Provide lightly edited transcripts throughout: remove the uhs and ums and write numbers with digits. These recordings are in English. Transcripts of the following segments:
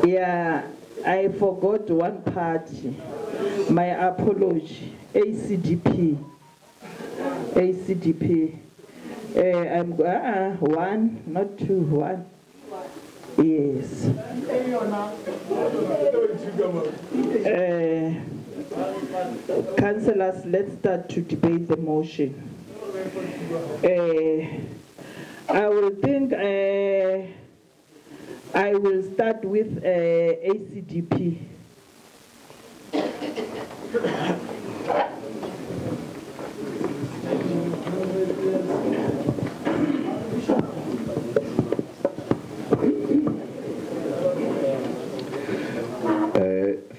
Yeah, I forgot one part. My apology. ACDP. ACDP. I'm one, not two, one. Yes. Councillors, let's start to debate the motion. I will think I will start with ACDP.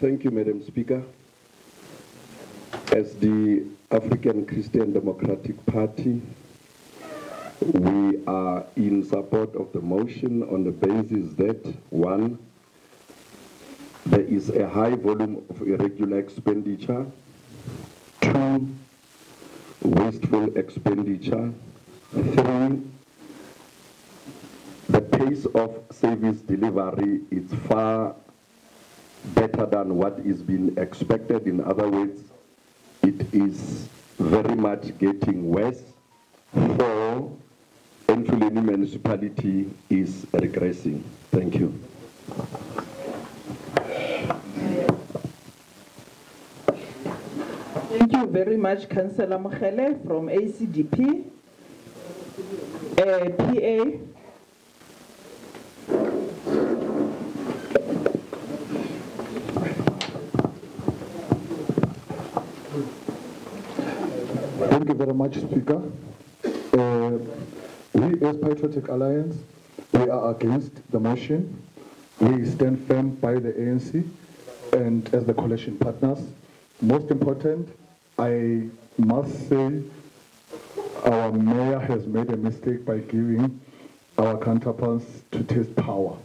Thank you, Madam Speaker. As the African Christian Democratic Party, we are in support of the motion on the basis that, one, there is a high volume of irregular expenditure, two, wasteful expenditure, three, the pace of service delivery is far better than what is being expected. In other words, it is very much getting worse. Four, Emfuleni municipality is regressing. Thank you. Thank you very much, Councillor Mokhele from ACDP. PA. Thank you very much, Speaker. We as Patriotic Alliance, we are against the motion. We stand firm by the ANC and as the coalition partners. Most important, I must say our mayor has made a mistake by giving our counterparts to taste power.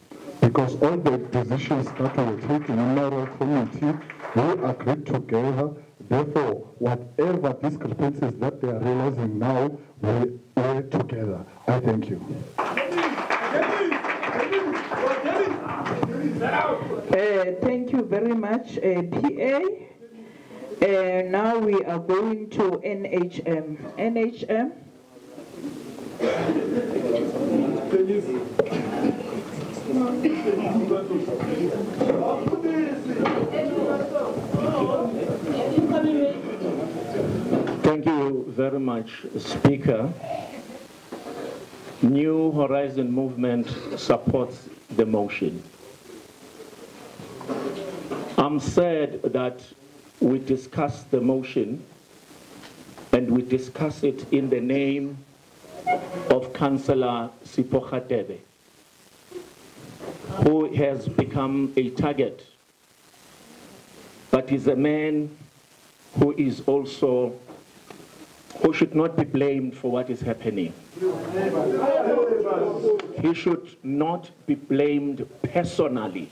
Because all the decisions that we were taking in our committee, we agreed together. Therefore, whatever discrepancies that they are realizing now, we are together. I thank you. Thank you very much, PA. Now we are going to NHM. NHM. Thank you very much, Speaker. New Horizon Movement supports the motion. I'm sad that we discuss the motion and we discuss it in the name of Councillor Sipho Radebe, who has become a target, but is a man who is also, who should not be blamed for what is happening. He should not be blamed personally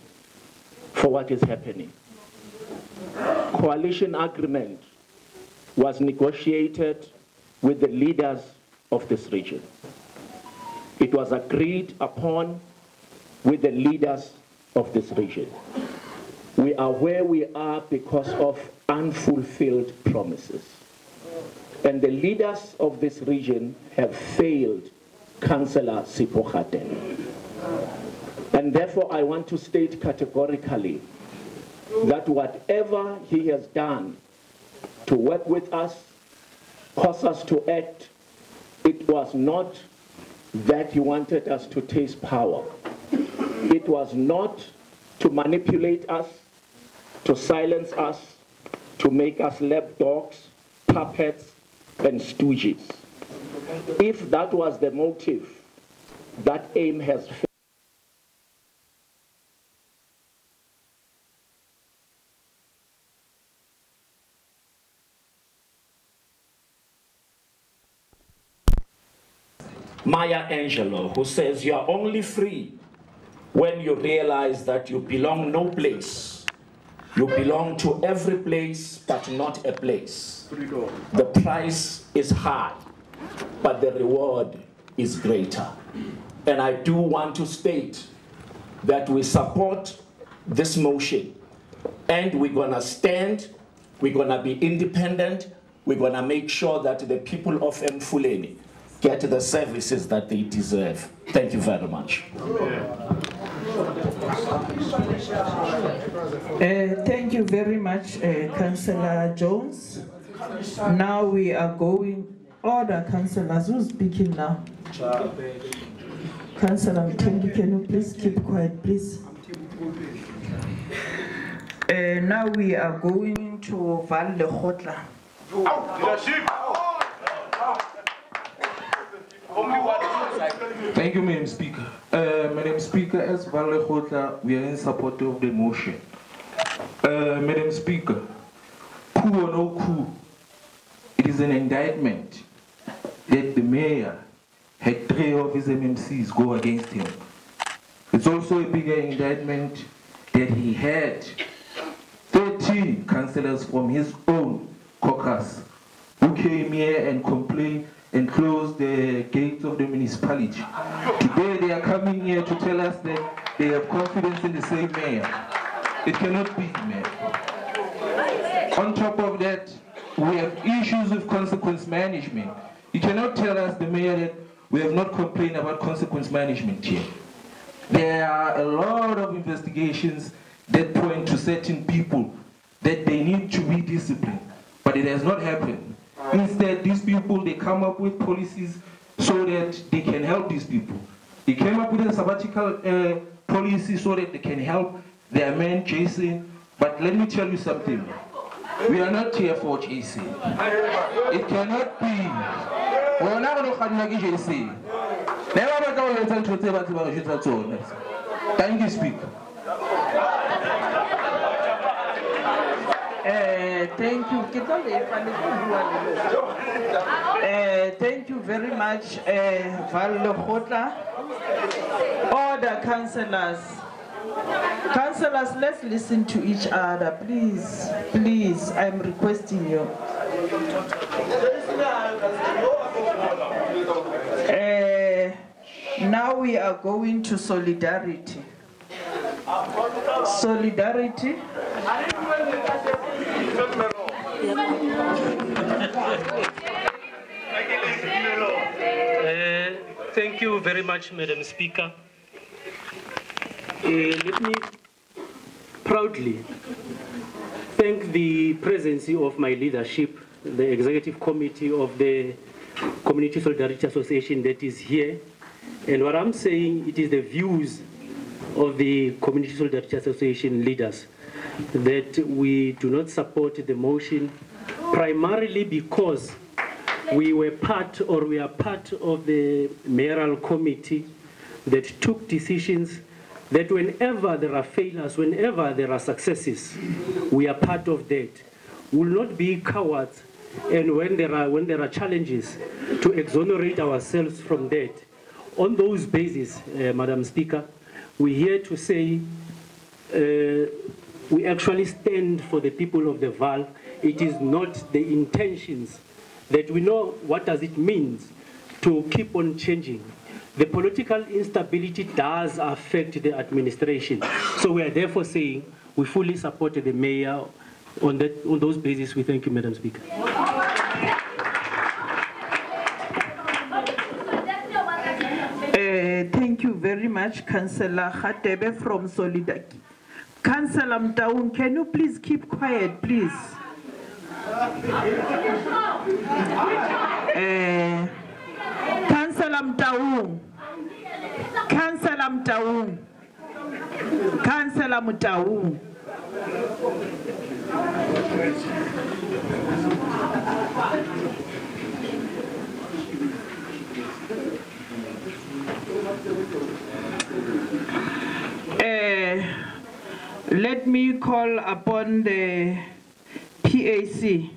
for what is happening. Coalition agreement was negotiated with the leaders of this region. It was agreed upon with the leaders of this region. We are where we are because of unfulfilled promises. And the leaders of this region have failed Councillor Sipho Radebe. And therefore, I want to state categorically that whatever he has done to work with us, cause us to act, it was not that he wanted us to taste power. It was not to manipulate us, to silence us, to make us lapdogs, puppets, and stooges. If that was the motive, that aim has failed. Maya Angelou, who says you are only free when you realize that you belong no place. You belong to every place, but not a place. The price is high, but the reward is greater. And I do want to state that we support this motion, and we're gonna stand, we're gonna be independent, we're gonna make sure that the people of Emfuleni get the services that they deserve. Thank you very much. Thank you very much, Councillor Jones. Now we are going, order councillors, who's speaking now? Councillor Mtengi, can you please keep quiet, please? Now we are going to Val Lekgotla. Thank you, Madam Speaker. Madam Speaker, as Val Lekgotla, we are in support of the motion. Madam Speaker, coup or no coup, it is an indictment that the mayor had 3 of his MMCs go against him. It's also a bigger indictment that he had 13 councillors from his own caucus who came here and complained and closed the gates of the municipality. Today they are coming here to tell us that they have confidence in the same mayor. It cannot be, man. On top of that, we have issues with consequence management. You cannot tell us, the mayor, that we have not complained about consequence management here. There are a lot of investigations that point to certain people that they need to be disciplined, but it has not happened. Instead, these people, they come up with policies so that they can help these people. They came up with a sabbatical policy so that they can help their man, Jason. But let me tell you something. We are not here for Jason. It cannot be. We are not going to Jason. Thank you, Speaker. Thank you. Thank you very much, Val Lekgotla. Order, councillors. Councillors, let's listen to each other, please. Please, I'm requesting you. Now we are going to solidarity. Solidarity. Thank you very much, Madam Speaker. Let me proudly thank the presence of my leadership, the Executive Committee of the Community Solidarity Association that is here. And what I'm saying, it is the views of the Community Solidarity Association leaders that we do not support the motion, primarily because we are part of the mayoral committee that took decisions that whenever there are failures, whenever there are successes, we are part of that. We will not be cowards, and when there are challenges, to exonerate ourselves from that. On those bases, Madam Speaker, we're here to say we actually stand for the people of the Val. It is not the intentions that we know what does it mean to keep on changing. The political instability does affect the administration. So we are therefore saying we fully support the mayor on those bases. We thank you, Madam Speaker. very much, Councillor Radebe from Solidarity. Councillor Mtaung, can you please keep quiet, please? Councillor Mtaung. Councillor Mtaung. Councillor Mtaung. Let me call upon the PAC.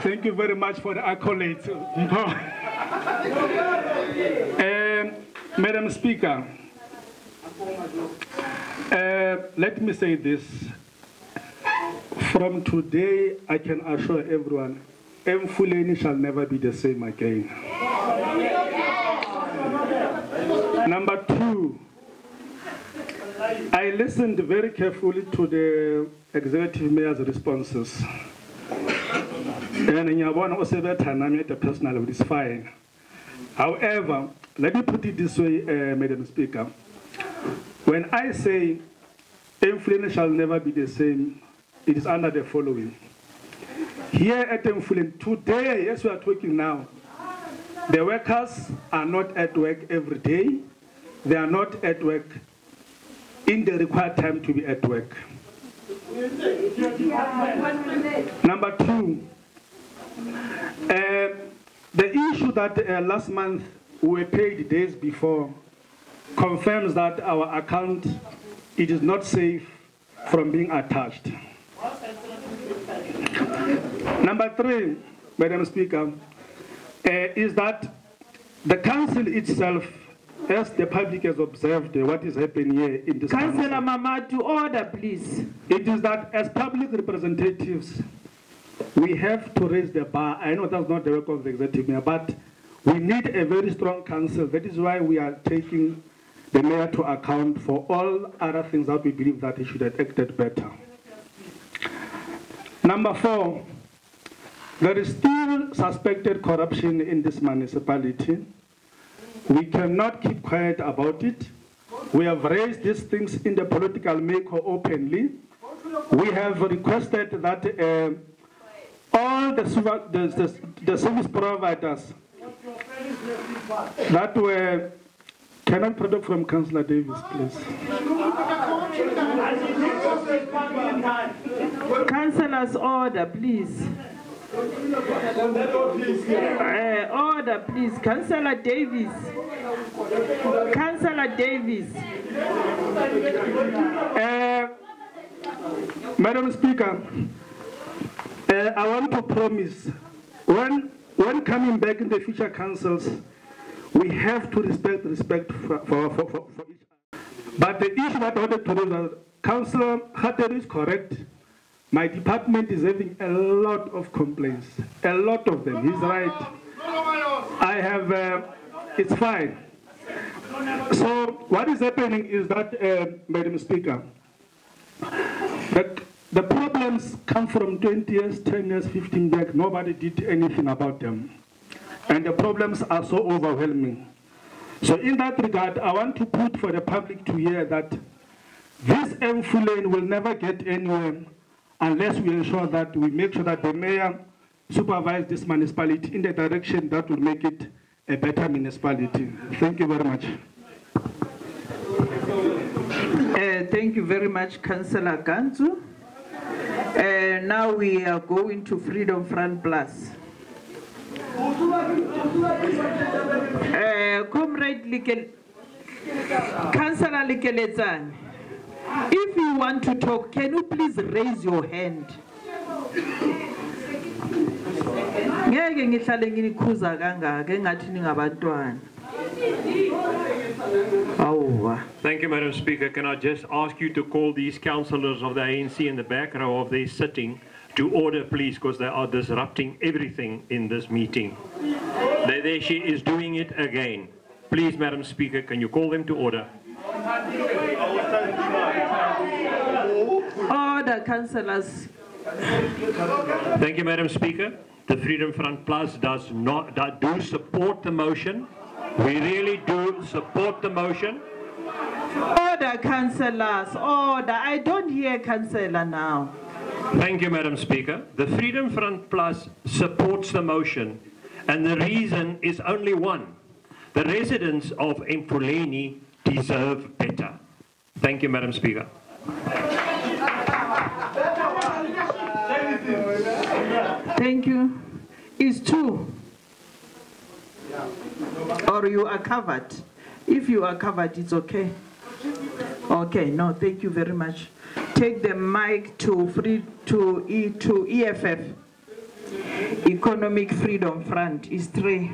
Thank you very much for the accolades. Madam Speaker, let me say this. From today, I can assure everyone, Emfuleni shall never be the same again. Number two, I listened very carefully to the executive mayor's responses. And the personal is fine. However, let me put it this way, Madam Speaker. When I say Emfuleni shall never be the same, it is under the following. Here at Emfuleni, today, as we are talking now, the workers are not at work every day. They are not at work in the required time to be at work. Number two, the issue that last month we were paid days before confirms that our account, it is not safe from being attached. Number three, Madam Speaker, is that the council itself, as the public has observed what is happening here in this council. Councillor Mama, to order, please. It is that as public representatives, we have to raise the bar. I know that's not the work of the executive mayor, but we need a very strong council. That is why we are taking the mayor to account for all other things that we believe that he should have acted better. Number four, there is still suspected corruption in this municipality. We cannot keep quiet about it. We have raised these things in the political maker openly. We have requested that all the service providers that were, can I product from Councillor Davis, please? Councillors, order, please. Order, please. Councillor Davis. Councillor Davis. Madam Speaker, I want to promise, when coming back in the future councils, we have to respect for each other. But the issue that I wanted to raise, Councillor Radebe is correct. My department is having a lot of complaints, a lot of them. He's right. I have, it's fine. So what is happening is that, Madam Speaker, the problems come from 20 years, 10 years, 15 years back. Nobody did anything about them. And the problems are so overwhelming. So in that regard, I want to put for the public to hear that this Emfuleni will never get anywhere unless we ensure that we make sure that the mayor supervises this municipality in the direction that will make it a better municipality. Thank you very much. Thank you very much, Councillor Gantu. Now we are going to Freedom Front Plus. Comrade Councillor Likeletsane, if you want to talk, can you please raise your hand? Thank you, Madam Speaker. Can I just ask you to call these councillors of the ANC in the back row of their sitting to order, please, because they are disrupting everything in this meeting. There she is doing it again. Please, Madam Speaker, can you call them to order? Order, councillors. Thank you, Madam Speaker. The Freedom Front Plus do support the motion. We really do support the motion. Order, councillors, order. I don't hear councillor now. Thank you, Madam Speaker. The Freedom Front Plus supports the motion, and the reason is only one. The residents of Emfuleni deserve better. Thank you, Madam Speaker. Thank you. It's two. Or you are covered. If you are covered, it's okay. Okay, no, thank you very much. Take the mic to EFF. Economic Freedom Front is 3.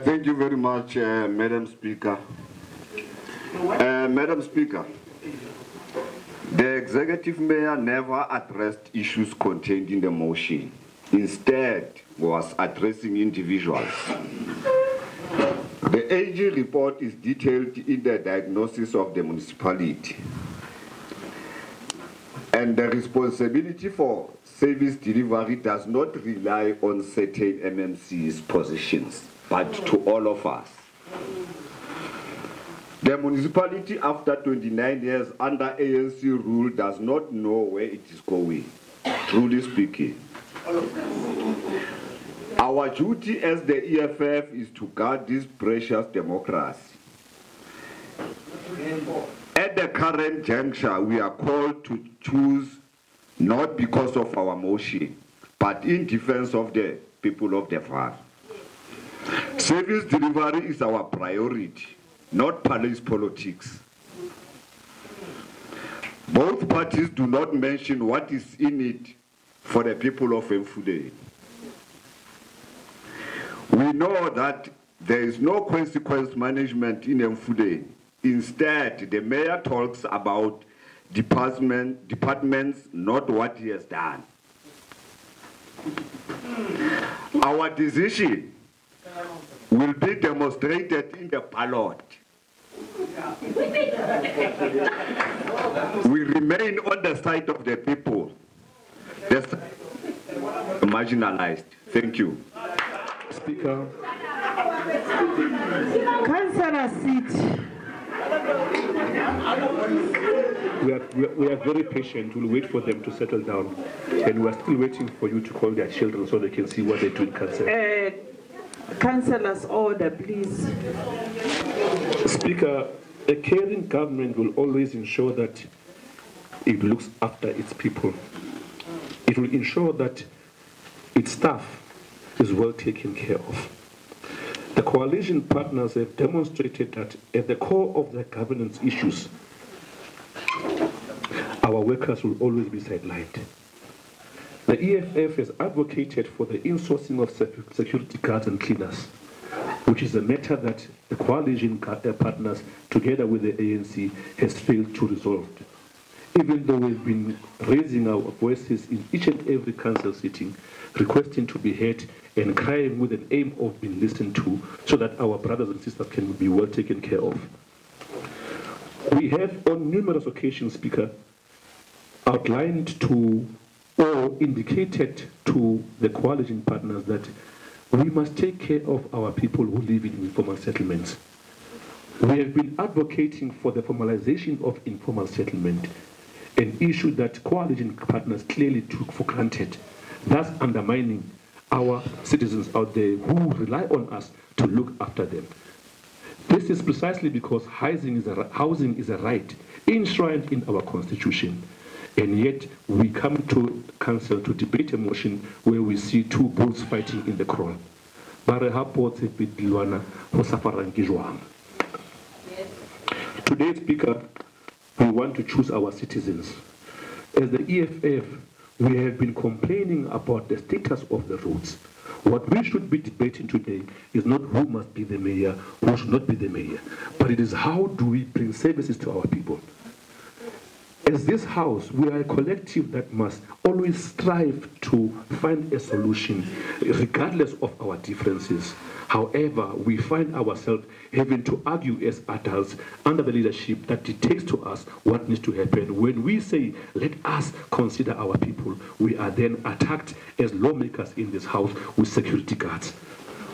Thank you very much, Madam Speaker. Madam Speaker, the executive mayor never addressed issues contained in the motion. Instead, was addressing individuals. The AG report is detailed in the diagnosis of the municipality. And the responsibility for service delivery does not rely on certain MMC's positions, but to all of us. The municipality, after 29 years under ANC rule, does not know where it is going, truly speaking. Our duty as the EFF is to guard this precious democracy. At the current juncture, we are called to choose not because of our motion, but in defense of the people of the VAR. Service delivery is our priority, not police politics. Both parties do not mention what is in it for the people of Emfuleni. We know that there is no consequence management in Emfuleni. Instead, the mayor talks about departments, not what he has done. Our decision will be demonstrated in the ballot. We remain on the side of the people, the marginalized. Thank you. Speaker. Councillor, sit. We are very patient. We'll wait for them to settle down. And we are still waiting for you to call their children so they can see what they do in council. Councillors, order, please. Speaker, a caring government will always ensure that it looks after its people. It will ensure that its staff is well taken care of. The coalition partners have demonstrated that at the core of their governance issues, our workers will always be sidelined. The EFF has advocated for the insourcing of security guards and cleaners, which is a matter that the coalition partners, together with the ANC, has failed to resolve. Even though we've been raising our voices in each and every council sitting, requesting to be heard and crying with an aim of being listened to so that our brothers and sisters can be well taken care of. We have on numerous occasions, Speaker, outlined to or indicated to the coalition partners that we must take care of our people who live in informal settlements. We have been advocating for the formalization of informal settlement, an issue that coalition partners clearly took for granted, thus undermining our citizens out there who rely on us to look after them. This is precisely because housing is a right enshrined in our constitution, and yet we come to council to debate a motion where we see two bulls fighting in the crawl. Today, Speaker, we want to choose our citizens. As the EFF, we have been complaining about the status of the roads. What we should be debating today is not who must be the mayor, who should not be the mayor, but it is how do we bring services to our people. As this house, we are a collective that must always strive to find a solution, regardless of our differences. However, we find ourselves having to argue as adults under the leadership that dictates to us what needs to happen. When we say, let us consider our people, we are then attacked as lawmakers in this house with security guards.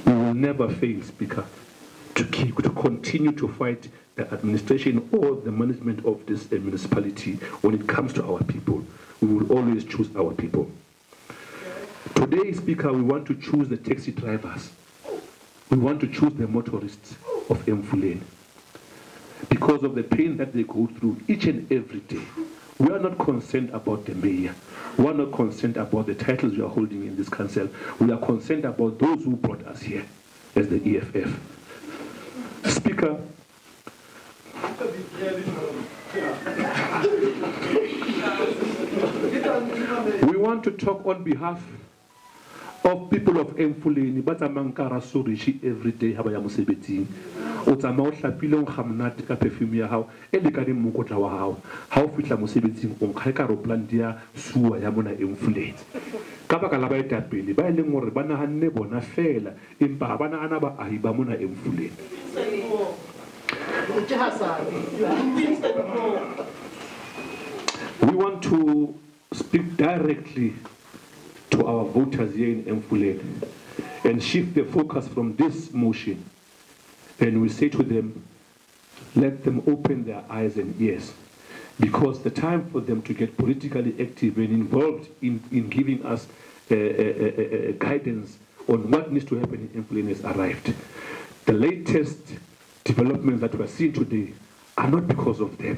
We will never fail, Speaker, to continue to fight the administration or the management of this municipality when it comes to our people. We will always choose our people. Today, Speaker, we want to choose the taxi drivers. We want to choose the motorists of Emfuleni because of the pain that they go through each and every day. We are not concerned about the mayor. We are not concerned about the titles we are holding in this council. We are concerned about those who brought us here as the EFF. Speaker, we want to talk on behalf of people of Emfuleni, but among Karasurishi every day, Habaya Musebeting, Otamauta Pilon Hamnat, Capefumia, how Elikari Mukota, how Fitla Musebeting, on Kakaro Plandia, Sua Yamuna Emfuleni. Kabakalabata Billy, by Lemor Bana Nebona Fela, in Babana Anaba Ahibamuna Emfuleni. We want to speak directly to our voters here in Emfuleni and shift the focus from this motion. And we say to them, let them open their eyes and ears, because the time for them to get politically active and involved in giving us guidance on what needs to happen in Emfuleni has arrived. The latest developments that we are seeing today are not because of them.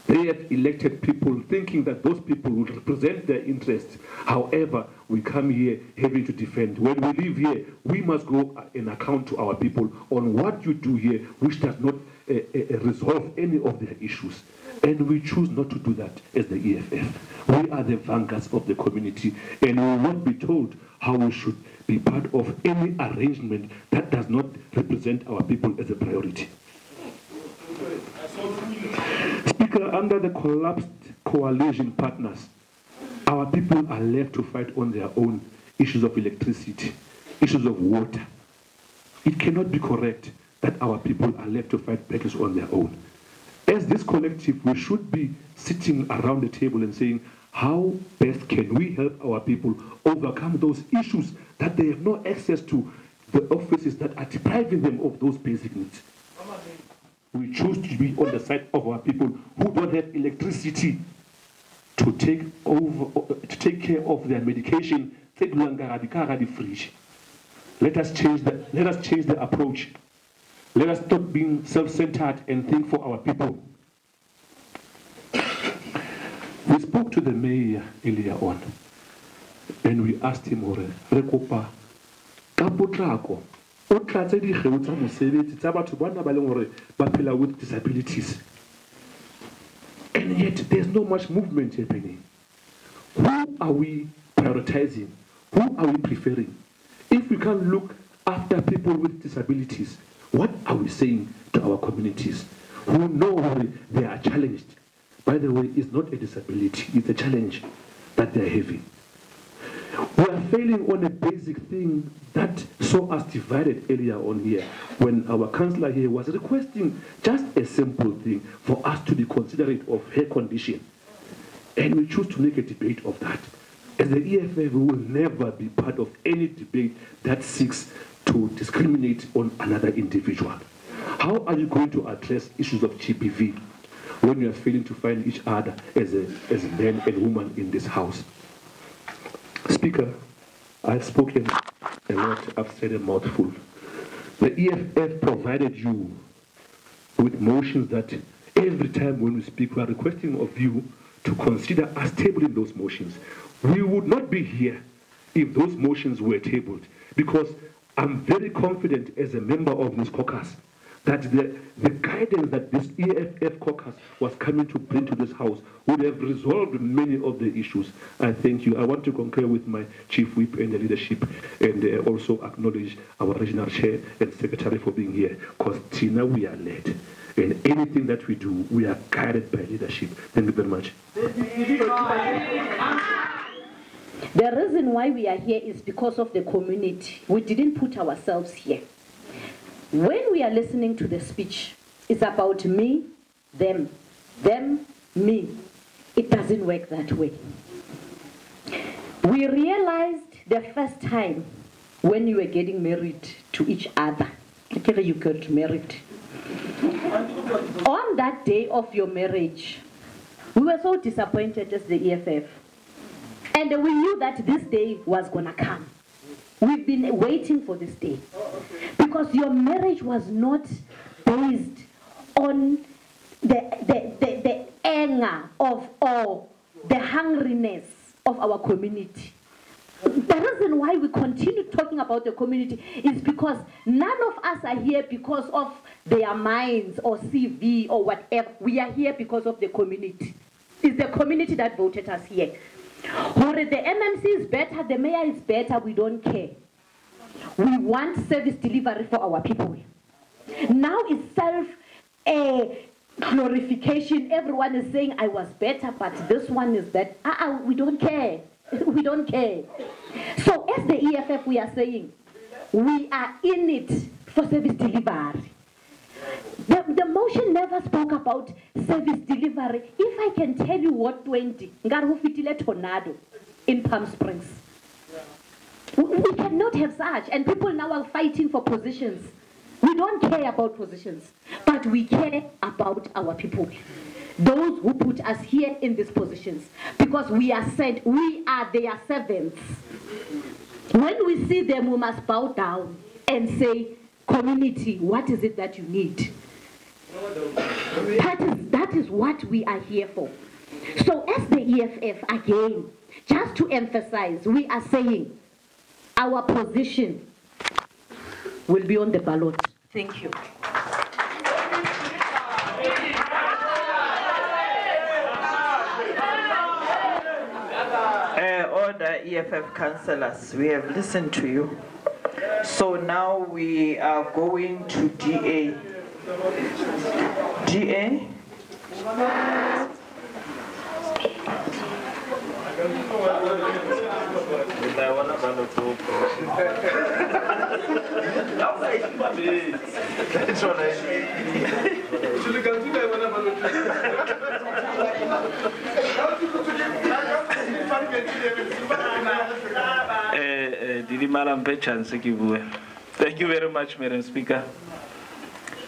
They have elected people thinking that those people will represent their interests. However, we come here having to defend. When we live here, we must go and account to our people on what you do here, which does not resolve any of their issues. And we choose not to do that as the EFF. We are the vanguards of the community, and we will not be told how we should be part of any arrangement that does not represent our people as a priority. Speaker, under the collapsed coalition partners, our people are left to fight on their own issues of electricity, issues of water. It cannot be correct that our people are left to fight battles on their own. As this collective, we should be sitting around the table and saying, how best can we help our people overcome those issues that they have no access to, the offices that are depriving them of those basic needs. We choose to be on the side of our people who don't have electricity to take care of their medication. Let us change the approach. Let us stop being self-centered and think for our people. We spoke to the mayor earlier on, and we asked him, Rekopa, Kapotrako, with disabilities. And yet there's no much movement happening. Who are we prioritizing? Who are we preferring? If we can't look after people with disabilities, what are we saying to our communities who know they are challenged? By the way, it's not a disability, it's a challenge that they're having. We are failing on a basic thing that saw us divided earlier on here when our councillor here was requesting just a simple thing for us to be considerate of her condition. And we choose to make a debate of that. As the EFF, we will never be part of any debate that seeks to discriminate on another individual. How are you going to address issues of GBV when you are failing to find each other as a man and woman in this house? Speaker, I've spoken a lot, I've said a mouthful. The EFF provided you with motions that every time when we speak, we are requesting of you to consider us tabling those motions. We would not be here if those motions were tabled, because I'm very confident as a member of this caucus that the guidance that this EFF caucus was coming to bring to this house would have resolved many of the issues. I thank you. I want to concur with my chief whip and the leadership, and also acknowledge our regional chair and secretary for being here, because Tina, we are led. And anything that we do, we are guided by leadership. Thank you very much. The reason why we are here is because of the community. We didn't put ourselves here. when we are listening to the speech, it's about me, them, me. It doesn't work that way. We realized the first time when you were getting married to each other, after you got married, on that day of your marriage, we were so disappointed as the EFF. And we knew that this day was going to come. We've been waiting for this day. Because your marriage was not based on the anger of, or the hungriness of our community. The reason why we continue talking about the community is because none of us are here because of their minds or CV or whatever. We are here because of the community. It's the community that voted us here. Whether the MMC is better, the mayor is better, we don't care. We want service delivery for our people. Now it's self-glorification. Everyone is saying, I was better, but this one is that. We don't care. We don't care. So as the EFF, we are saying, we are in it for service delivery. The motion never spoke about service delivery. If I can tell you what 20, Ngaruhufitile tornado in Palm Springs. We cannot have such, and people now are fighting for positions. We don't care about positions, but we care about our people. Those who put us here in these positions, because we are sent, we are their servants. When we see them, we must bow down and say, community, what is it that you need? That is what we are here for. So as the EFF, again, just to emphasize, we are saying our position will be on the ballot. Thank you. All the EFF councillors, we have listened to you. So now we are going to DA. DA? Thank you very much, Madam Speaker.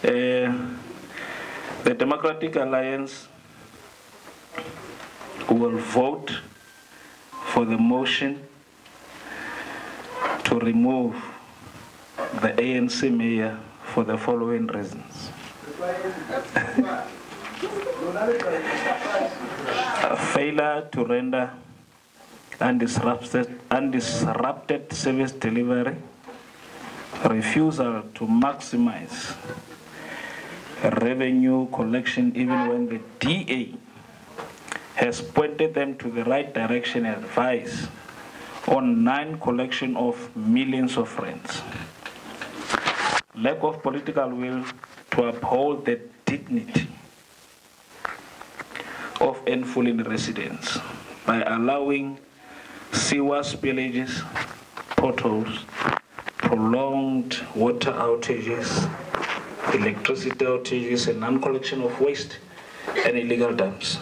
The Democratic Alliance will vote for the motion to remove the ANC mayor for the following reasons. A failure to render undisrupted service delivery, refusal to maximize revenue collection even when the DA has pointed them to the right direction and advice on non-collection of millions of rents. Lack of political will to uphold the dignity of Emfuleni residents by allowing sewer spillages, potholes, prolonged water outages, electricity outages, and non-collection of waste and illegal dumps.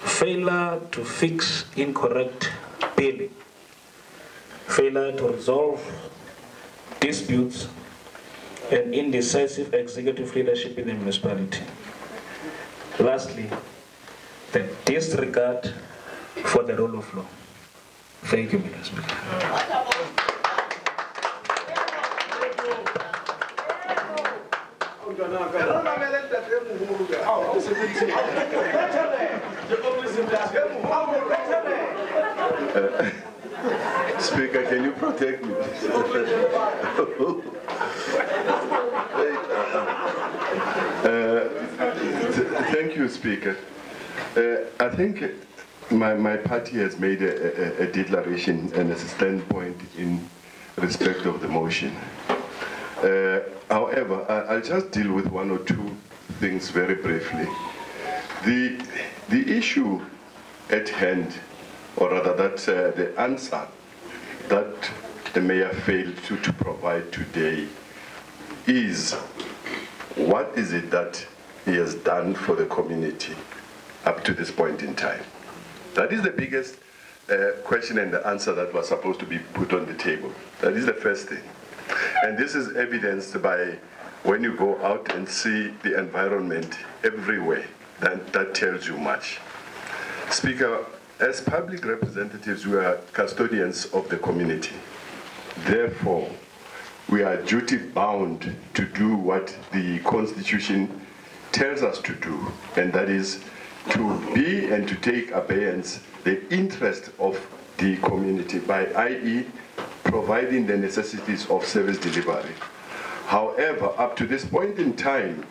Failure to fix incorrect billing. Failure to resolve disputes and indecisive executive leadership in the municipality. Lastly, the disregard for the rule of law. Thank you, Mr. Speaker. Speaker, can you protect me? Thank you, Speaker. I think my party has made a declaration and a standpoint in respect of the motion. However, I'll just deal with one or two things very briefly. The issue at hand, or rather the answer that the mayor failed to provide today is, what is it that he has done for the community up to this point in time? That is the biggest question and the answer that was supposed to be put on the table. That is the first thing. And this is evidenced by when you go out and see the environment everywhere. That tells you much. Speaker, as public representatives, we are custodians of the community. Therefore, we are duty-bound to do what the Constitution tells us to do, and that is to be and to take abeyance the interest of the community by, i.e., providing the necessities of service delivery. However, up to this point in time,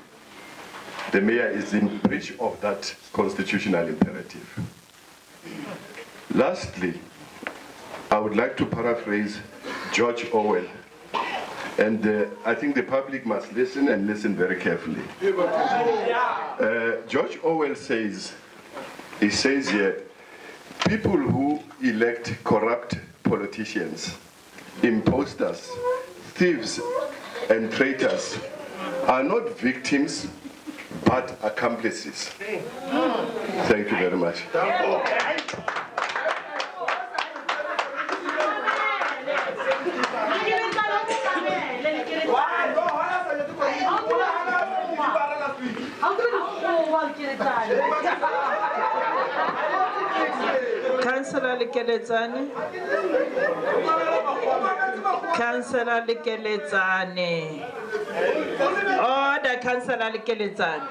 the mayor is in breach of that constitutional imperative. Lastly, I would like to paraphrase George Orwell, and I think the public must listen and listen very carefully. George Orwell says, he says here, people who elect corrupt politicians, imposters, thieves, and traitors are not victims, but accomplices. Thank you very much. Councillor Likeletsane. Councillor Likeletsane. Order, Councillor Likeletsane.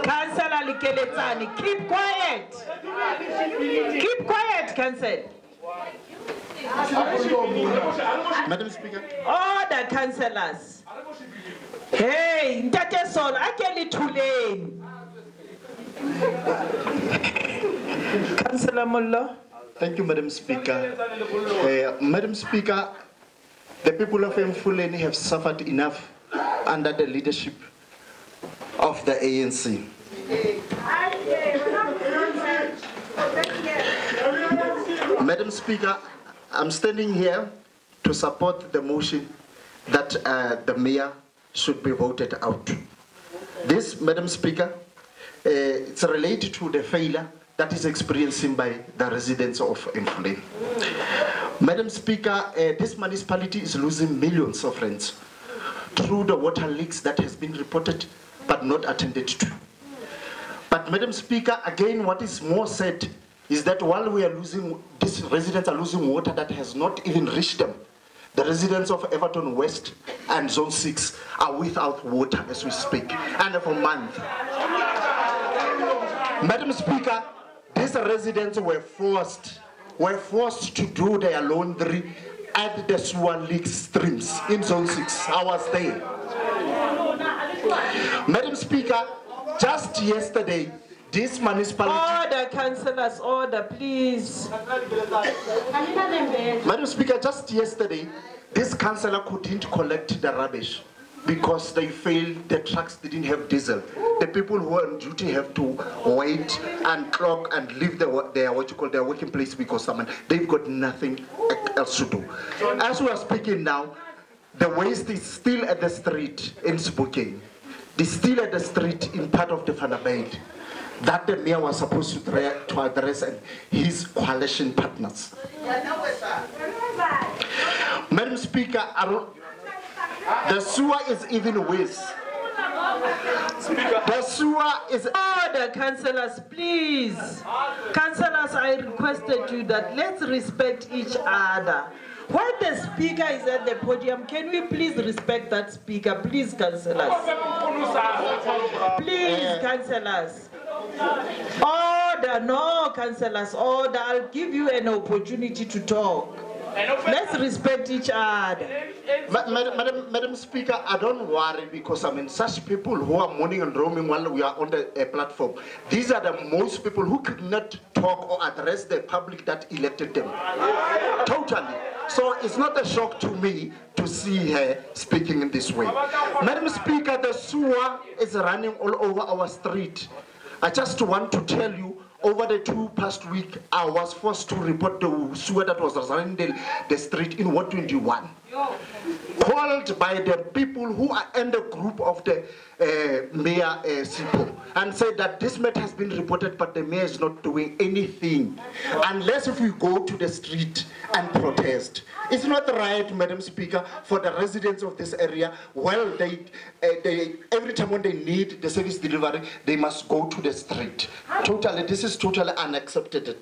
Councillor Likeletsane, keep quiet. Keep quiet, Councillor. Madam Speaker. Order, councillors. Hey, Ntate Sol, I can't let you lane. Councillor Mullah. Thank you, Madam Speaker. Madam Speaker, the people of Emfuleni have suffered enough under the leadership of the ANC. Madam Speaker, I'm standing here to support the motion that the mayor should be voted out. This, Madam Speaker, it's related to the failure that is experienced by the residents of Emfuleni. Madam Speaker, this municipality is losing millions of rents through the water leaks that has been reported but not attended to. But Madam Speaker, again, what is more said is that while we are losing, these residents are losing water that has not even reached them. The residents of Everton West and Zone 6 are without water as we speak, and for months. Madam Speaker, these residents were forced to do their laundry at the sewer leak streams in Zone 6. I was there. Madam Speaker, just yesterday, this municipality... Order, councillors, order, please. Madam Speaker, just yesterday, this councillor couldn't collect the rubbish because they failed, the trucks didn't have diesel. The people who are on duty have to wait and clock and leave their working place because they've got nothing else to do. As we are speaking now, the waste is still at the street in Spokane. It's still at the street in part of the Vanabade that the mayor was supposed to address and his coalition partners. Madam Speaker, the sewer is even worse. The sewer is... Order, councillors, please. Councillors, I requested you that let's respect each other. While the speaker is at the podium, can we please respect that speaker? Please, councillors. Please, councillors. Order, no, councillors, order. I'll give you an opportunity to talk. Let's respect each other. Madam Speaker, I don't worry because such people who are mourning and roaming while we are on the platform, these are the most people who could not talk or address the public that elected them. Totally. So it's not a shock to me to see her speaking in this way. Madam Speaker, the sewer is running all over our street. I just want to tell you, over the 2 past weeks, I was forced to report the sewer that was running the street in Ward 21. Called by the people who are in the group of the Mayor Sipho, and said that this matter has been reported, but the mayor is not doing anything unless if we go to the street and protest. It's not right, Madam Speaker, for the residents of this area. Well, they every time when they need the service delivery, they must go to the street. Totally, this is totally unacceptable,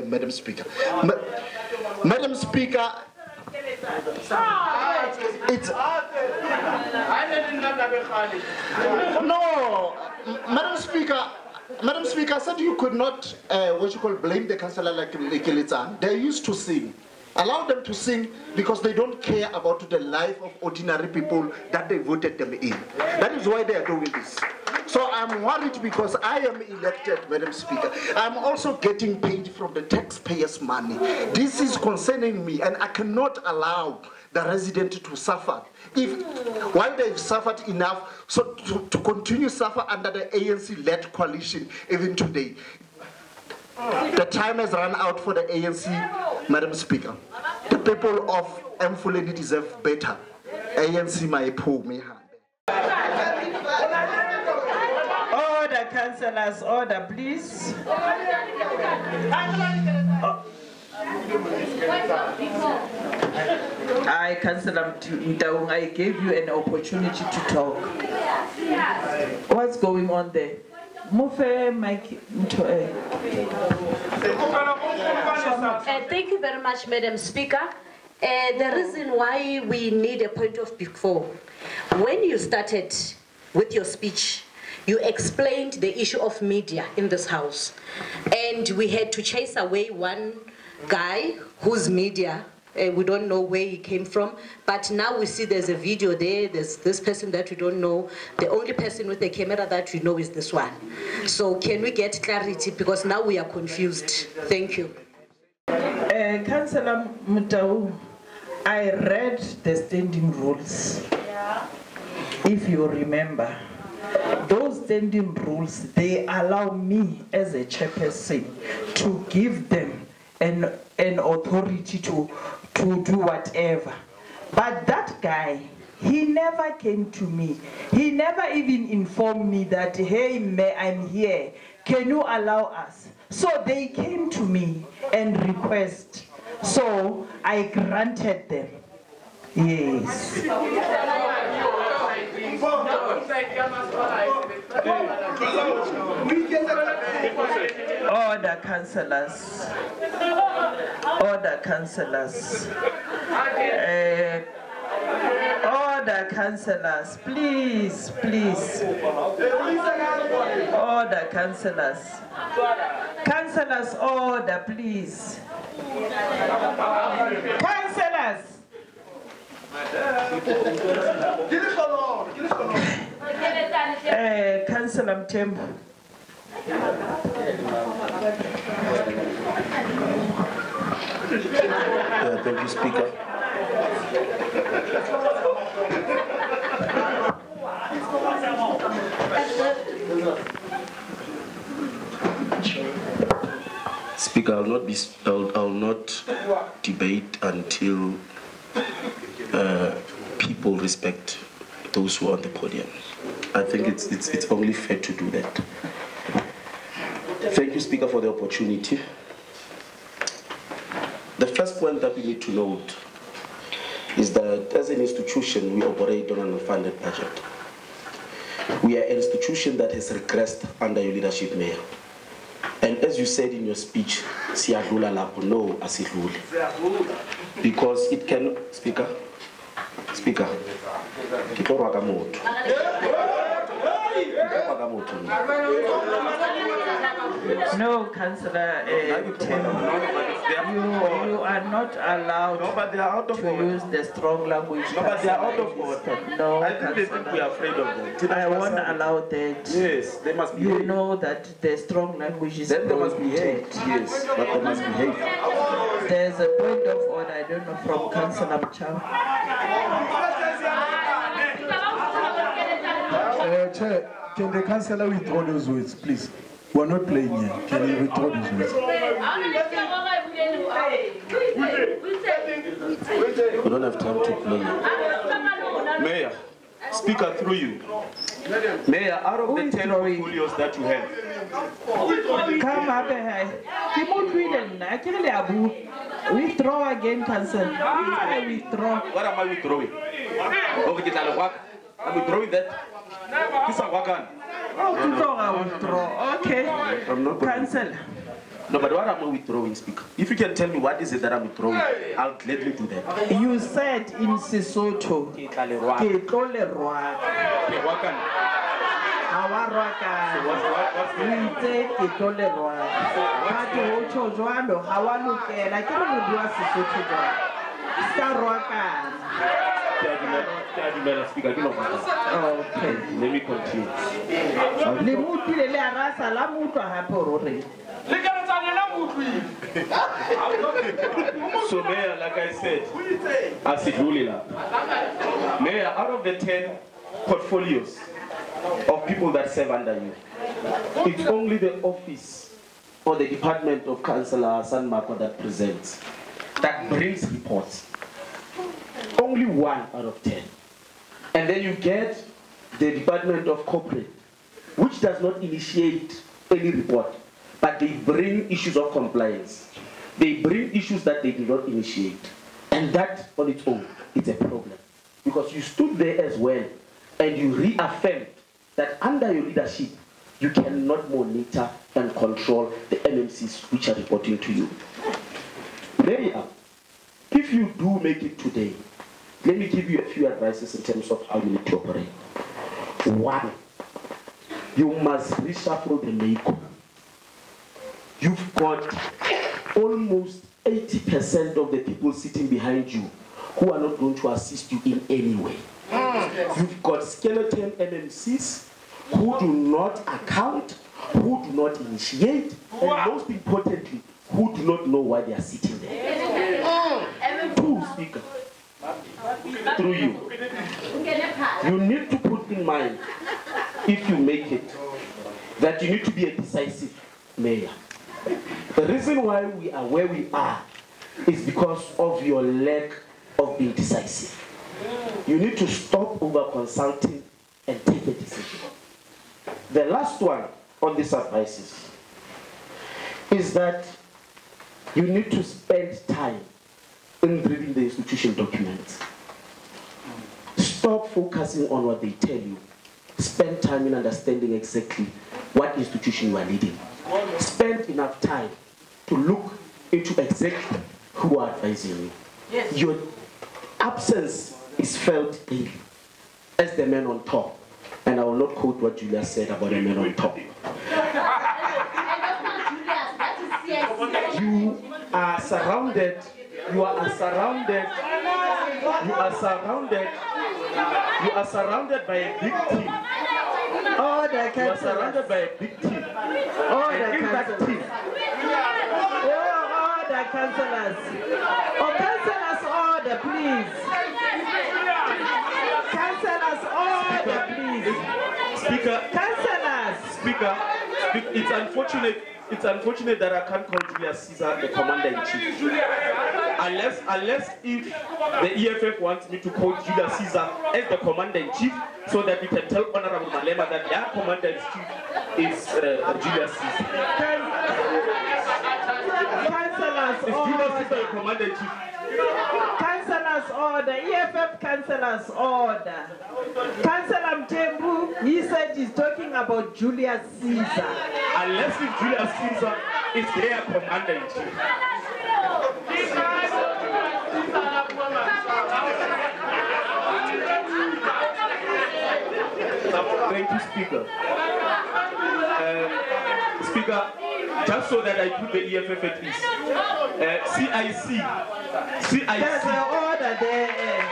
Madam Speaker. Madam Speaker, it's no, Madam Speaker. Madam Speaker, I said you could not, blame the councillor like Lekilitzan. They used to sing. Allow them to sing because they don't care about the life of ordinary people that they voted them in. That is why they are doing this. So I'm worried because I am elected, Madam Speaker. I'm also getting paid from the taxpayers' money. This is concerning me, and I cannot allow the resident to suffer. While they've suffered enough, so to continue suffer under the ANC-led coalition even today. The time has run out for the ANC, Madam Speaker. The people of Emfuleni deserve better. ANC my poor me hand. Order, councillors, order, please. I, Councillor Mtaung, I gave you an opportunity to talk. What's going on there? Thank you very much, Madam Speaker. The reason why we need a point of before, when you started with your speech, you explained the issue of media in this house, and we had to chase away one guy whose media, we don't know where he came from, but now we see there's a video there, there's this person that we don't know. The only person with the camera that we know is this one. So can we get clarity, because now we are confused. Thank you. Councillor Mutau, I read the standing rules. If you remember, those standing rules, they allow me as a chairperson to give them an authority to do whatever. But that guy, he never came to me. He never even informed me that, hey, I'm here. Can you allow us? So they came to me and request. So I granted them. Yes. Order, councillors. Order, councillors. Order, councillors. Please, please. Order, councillors. Councillors, order, please. Councillors. Councillor Mtembu. Thank you, Speaker. Speaker, I'll not debate until people respect those who are on the podium. I think it's only fair to do that. Thank you, Speaker, for the opportunity. The first point that we need to note is that as an institution, we operate on an unfunded budget. We are an institution that has regressed under your leadership, Mayor. And as you said in your speech, siyadlula lapho, no, asidluli. Because it can, Speaker, kitorwa kamoto. No, Councillor, you are not allowed to use the strong language. No, but they are out of order. No, I think they think we are afraid of them. I won't allow that. Yes, they must behave. You know that the strong language is then they must behave. Yes, but they must behave. There's a point of order, I don't know, from Councillor Mcham. Chair, can the councillor withdraw those words, please? We're not playing here. Can you withdraw this one? We don't have time to play. Mayor, Speaker, through you. Mayor, out of the 10 portfolios that you have. Come up here. Withdraw again, Council. I withdraw. What am I withdrawing? I'm withdrawing that. This is Wakan. Oh, withdraw. Okay. Council. No, but what am I withdrawing, Speaker? If you can tell me what is it that I'm withdrawing, I'll gladly do that. You said in Sesotho, Okay, let me continue. So, Mayor, like I said, Mayor, out of the 10 portfolios of people that serve under you, it's only the office or the department of Councillor San Marco that presents, that brings reports. Only 1 out of 10. And then you get the Department of Corporate, which does not initiate any report, but they bring issues of compliance. They bring issues that they do not initiate. And that on its own is a problem. Because you stood there as well and you reaffirmed that under your leadership, you cannot monitor and control the MMCs which are reporting to you. Mayor, if you do make it today, let me give you a few advices in terms of how you need to operate. 1, you must reshuffle the makeup. You've got almost 80% of the people sitting behind you who are not going to assist you in any way. You've got skeleton MMCs who do not account, who do not initiate, and most importantly, who do not know why they are sitting there. 2, Speaker, through you, you need to put in mind, if you make it, that you need to be a decisive mayor. The reason why we are where we are is because of your lack of being decisive. You need to stop over consulting and take a decision. The last one on these advices is that you need to spend time in reading the institution documents. Stop focusing on what they tell you. Spend time in understanding exactly what institution you are leading. Spend enough time to look into exactly who are advising you. Yes. Your absence is felt daily as the man on top. And I will not quote what Julia said about the man on top. You are surrounded by a big team. Oh, you are surrounded by a big team. Oh, and in that team. Oh, the councillors. Oh, councillors, order, please. Councillors, order, please. Speaker. Councillors. Speaker, it's unfortunate that I can't call Julius Caesar the commander-in-chief. Unless if the EFF wants me to call Julius Caesar as the commander-in-chief, so that we can tell Honorable Malema that their commander-in-chief is Julius Caesar. Councillors, is Julius Caesar the commander-in-chief? Councillors order, EFF councillors order. Councillor Mtembu, he said he's talking about Julius Caesar. Unless if Julius Caesar is their commander-in-chief. Thank you, Speaker. Speaker, just so that I put the EFF at ease. CIC. There's an order there.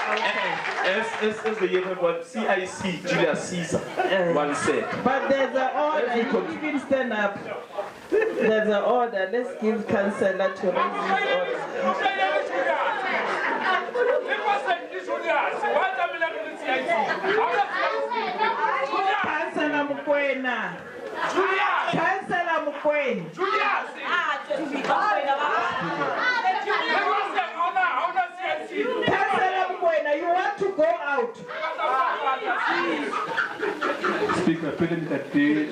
Okay. As the EFF one, CIC, Julius Caesar, one said. But there's an order, you even stand up. There's an order, let's give Councillor to raise his order. Councillor Mkwena. Councillor Mukweni. Councillor Mukweni, you want to go out? Speaker, President Julius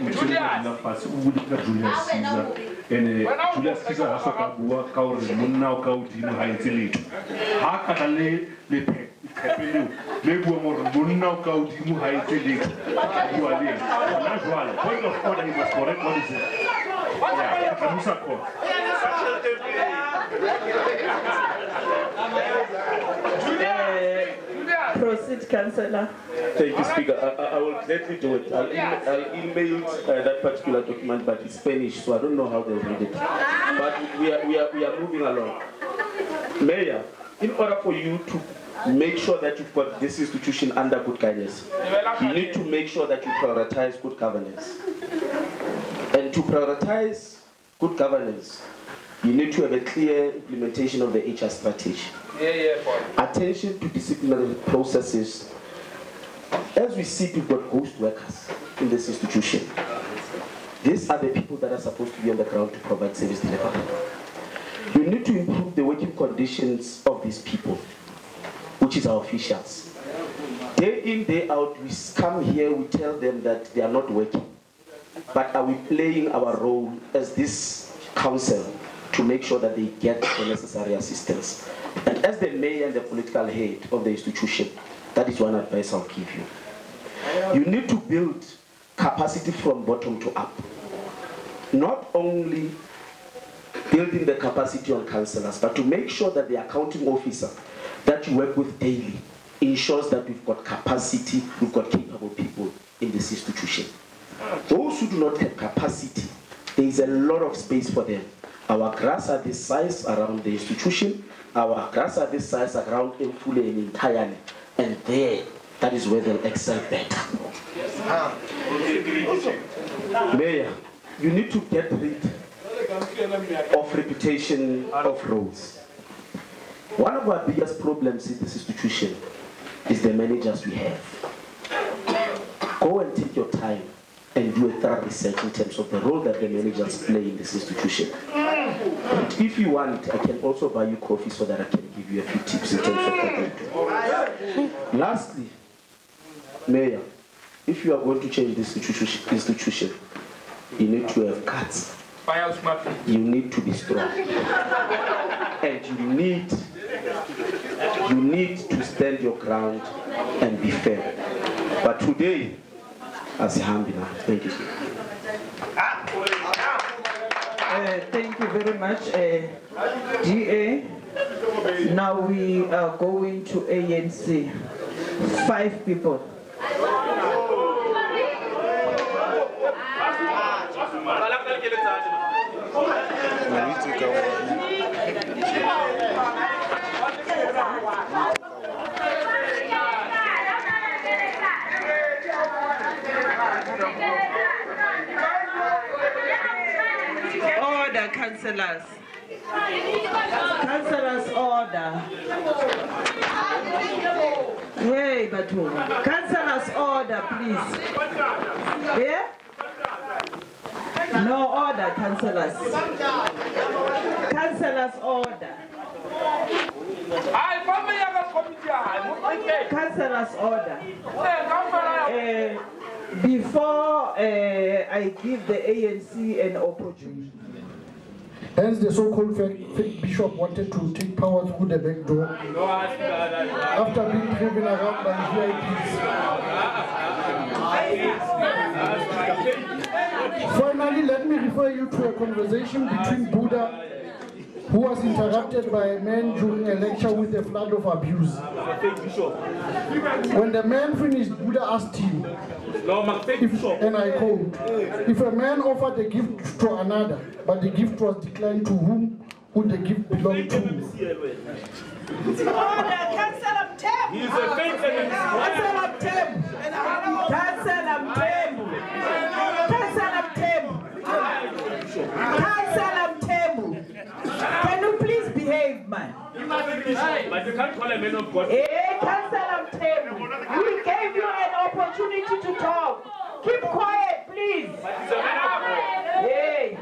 Caesar, and Julius Caesar has a cow, now cow, point of order, he was correct. What is it? Proceed, Councillor. Thank you, Speaker. I will gladly do it. I'll email that particular document, but it's Spanish, so I don't know how they'll read it. But we are moving along. Mayor, in order for you to make sure that you've got this institution under good guidance, you need to make sure that you prioritize good governance. And to prioritize good governance, you need to have a clear implementation of the HR strategy. Attention to disciplinary processes. As we see, we've got ghost workers in this institution. These are the people that are supposed to be on the ground to provide service delivery. You need to improve the working conditions of these people, which is our officials. Day in, day out, we come here, we tell them that they are not working. But are we playing our role as this council to make sure that they get the necessary assistance? And as the mayor and the political head of the institution, that is one advice I'll give you. You need to build capacity from bottom to up. Not only building the capacity on councillors, but to make sure that the accounting officer that you work with daily ensures that we've got capacity, we've got capable people in this institution. Those who do not have capacity, there is a lot of space for them. Our grass are this size around the institution, our grass are this size around Emfuleni entirely, and there, that is where they'll excel better. Mayor, you need to get rid of reputation of roads. One of our biggest problems in this institution is the managers we have. Go and take your time and do a thorough research in terms of the role that the managers play in this institution. And if you want, I can also buy you coffee so that I can give you a few tips in terms of what they do. Lastly, Mayor, if you are going to change this institution, you need to have guts. You need to be strong. And you need to stand your ground and be fair. But today, as a humble, thank you. Thank you very much, DA. Now we are going to ANC. 5 people. Order, councillors. Councillors, order. Hey, Batu. Councillors, order, please. Yeah? No order, councillors. Councillors, order. Councillors, order. Before I give the ANC an opportunity. Hence, the so-called fake bishop wanted to take power through the back door after being driven around by VIPs. Finally, let me refer you to a conversation between Buddha, who was interrupted by a man during a lecture with a flood of abuse. When the man finished, Buddha asked him, and I quote, if a man offered a gift to another, but the gift was declined, to whom would the gift belong to? Councillor Tem. He's a fake Councillor Tem. Councillor Tem. Councillor Tem. Councillor Tem. Can you please behave, man? But you can't call a man of God. Hey, Councillor Tem. We gave you an opportunity to talk. Keep quiet, please. Hey.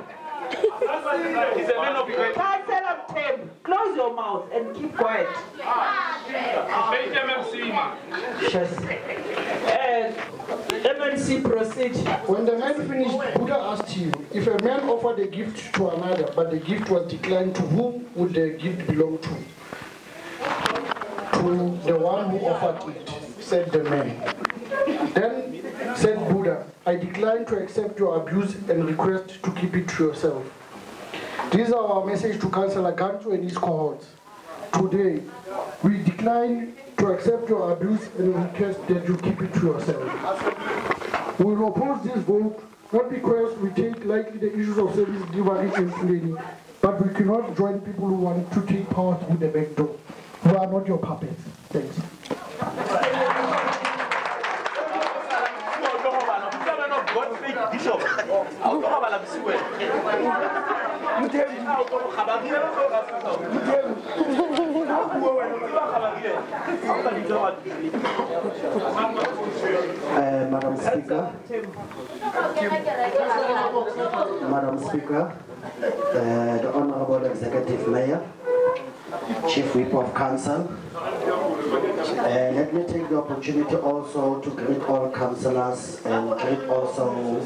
He's a man of God. Councillor Tim, close your mouth and keep quiet. MNC proceed. When the man finished, Buddha asked you, if a man offered a gift to another, but the gift was declined, to whom would the gift belong to? To the one who offered it, said the man. Then said Buddha, I decline to accept your abuse and request to keep it to yourself. This is our message to Councillor Gantu and his cohorts. Today, we decline to accept your abuse and request that you keep it to yourself. We will oppose this vote, not because we take lightly the issues of service delivery in Emfuleni, but we cannot join people who want to take power through the back door. We are not your puppets. Thanks. Madam Speaker, the Honorable Executive Mayor, Chief Whip of Council, let me take the opportunity also to greet all councillors and greet also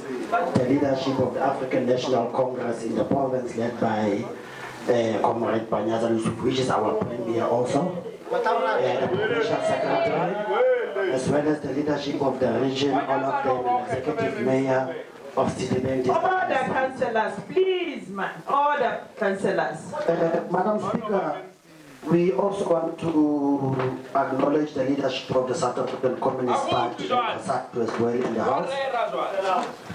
the leadership of the African National Congress in the province led by Comrade Banyaza Lusuf, which is our premier also, the provincial secretary, as well as the leadership of the region, all of them, executive mayor of Citibank. Order, councillors, please, man. Order, councillors. Madam Speaker, we also want to acknowledge the leadership of the South African Communist Party and SACTU as well in the House.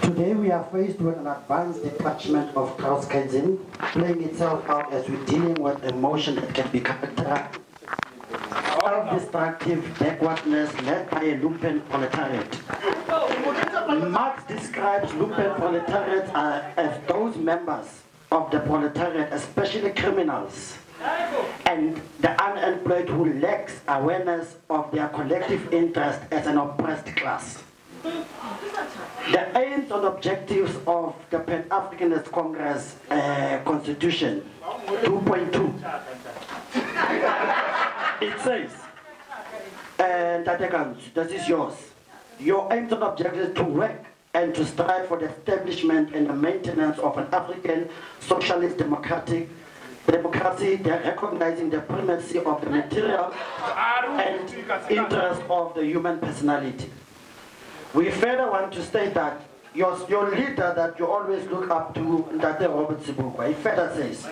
Today we are faced with an advanced detachment of Trotskyism playing itself out as we're dealing with a motion that can be characterized self-destructive backwardness led by a lumpen proletariat. Marx describes lumpen proletariat as those members of the proletariat, especially criminals, and the unemployed who lacks awareness of their collective interest as an oppressed class. The aims and objectives of the Pan-Africanist Congress Constitution 2.2, it says, this is yours. Your aims and objectives to work and to strive for the establishment and the maintenance of an African socialist democracy, recognizing the primacy of the material and interest of the human personality. We further want to state that your leader that you always look up to, Ndate Robert Sibukwa, he further says,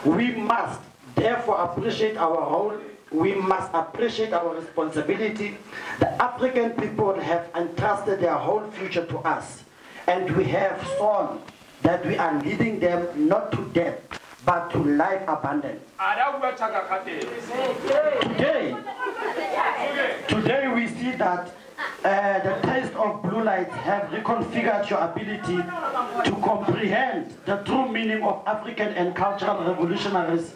we must therefore appreciate our role, we must appreciate our responsibility. The African people have entrusted their whole future to us, and we have sworn that we are leading them not to death, but to life abundant. Today we see that the taste of blue light have reconfigured your ability to comprehend the true meaning of African and cultural revolutionaries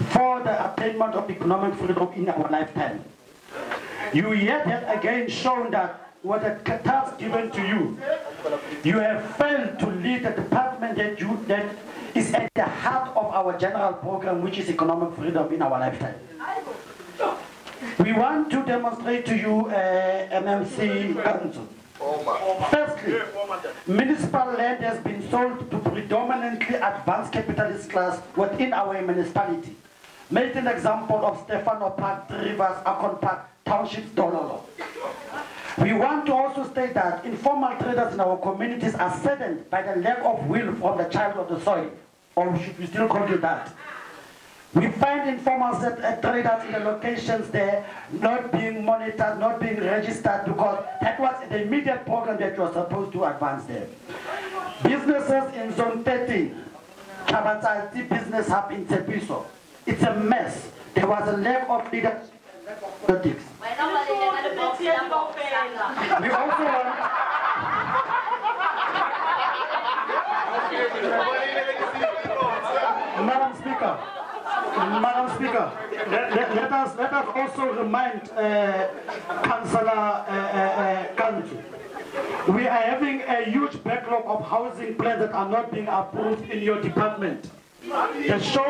for the attainment of economic freedom in our lifetime. You yet have again shown that what a task given to you, you have failed to lead the department that is at the heart of our general program, which is economic freedom in our lifetime. We want to demonstrate to you, MMC Council. Firstly, municipal land has been sold to predominantly advanced capitalist class within our municipality. Make an example of Stefano Park, Rivers, Akon Park, Townships, Dololo. We want to also state that informal traders in our communities are saddened by the lack of will from the child of the soil, or should we still call it that? We find informal traders in the locations there not being monitored, not being registered, because that was the immediate program that was supposed to advance there. Businesses in Zone 13, Chabatsati Business Hub in Tepiso, it's a mess. There was a lack of leadership and politics. We also want... Madam Speaker, let us also remind Councillor Kantu we are having a huge backlog of housing plans that are not being approved in your department. The show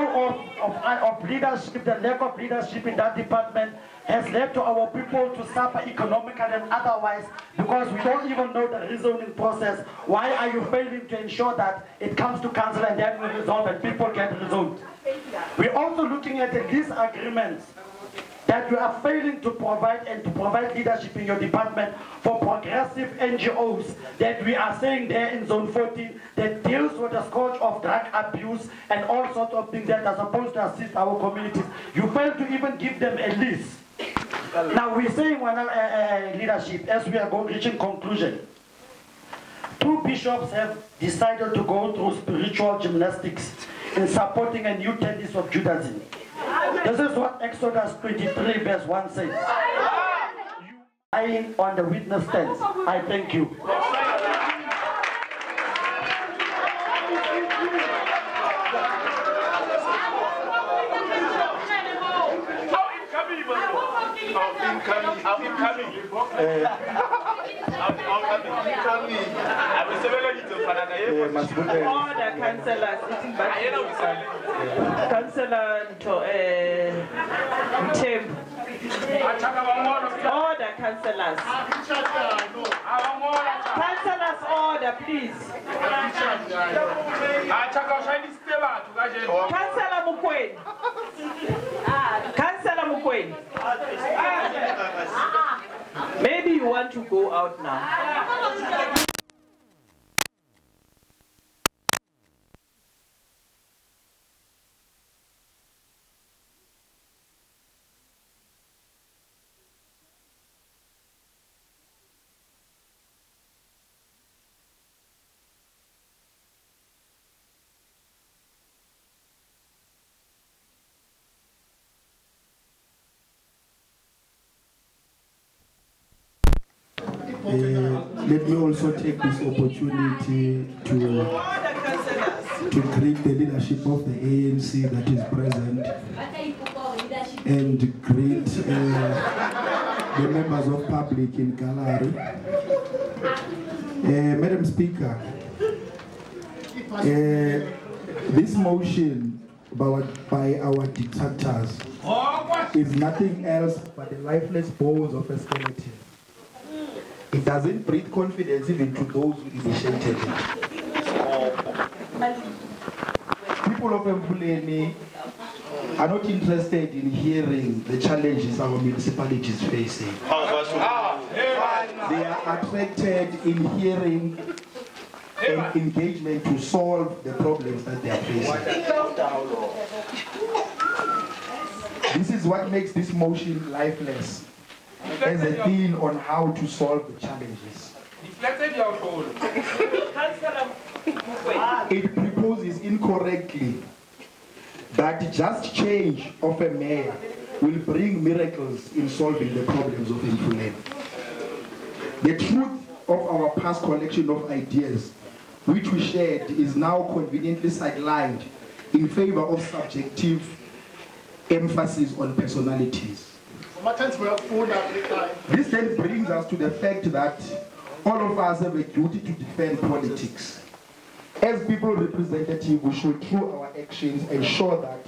of leadership, the lack of leadership in that department has led to our people to suffer economically and otherwise because we don't even know the rezoning process. Why are you failing to ensure that it comes to council and then we resolve and people get rezoned? We're also looking at the lease agreements that you are failing to provide and to provide leadership in your department for progressive NGOs that we are saying there in Zone 14 that deals with the scourge of drug abuse and all sorts of things that are supposed to assist our communities. You fail to even give them a lease. Now we're saying leadership as we are reaching conclusion. 2 bishops have decided to go through spiritual gymnastics in supporting a new tenets of Judaism. This is what Exodus 23 verse 1 says. You lying on the witness stand. I thank you. Order, councillors. Councillor Mtembu. Order, councillors. Councillors, order, please. Councillor Mukweni. Councillor Mukweni. Maybe you want to go out now. Let me also take this opportunity to greet the leadership of the ANC that is present and greet the members of public in Gallery. Madam Speaker, this motion by our detractors is nothing else but the lifeless bones of a skeleton. It doesn't breed confidence even to those who initiated it. People of Emfuleni are not interested in hearing the challenges our municipality is facing. They are attracted in hearing an engagement to solve the problems that they are facing. This is what makes this motion lifeless, as a theme on how to solve the challenges. It proposes incorrectly that just change of a mayor will bring miracles in solving the problems of Emfuleni. The truth of our past collection of ideas, which we shared, is now conveniently sidelined in favor of subjective emphasis on personalities. This then brings us to the fact that all of us have a duty to defend politics. As people representatives, we should, through our actions, ensure that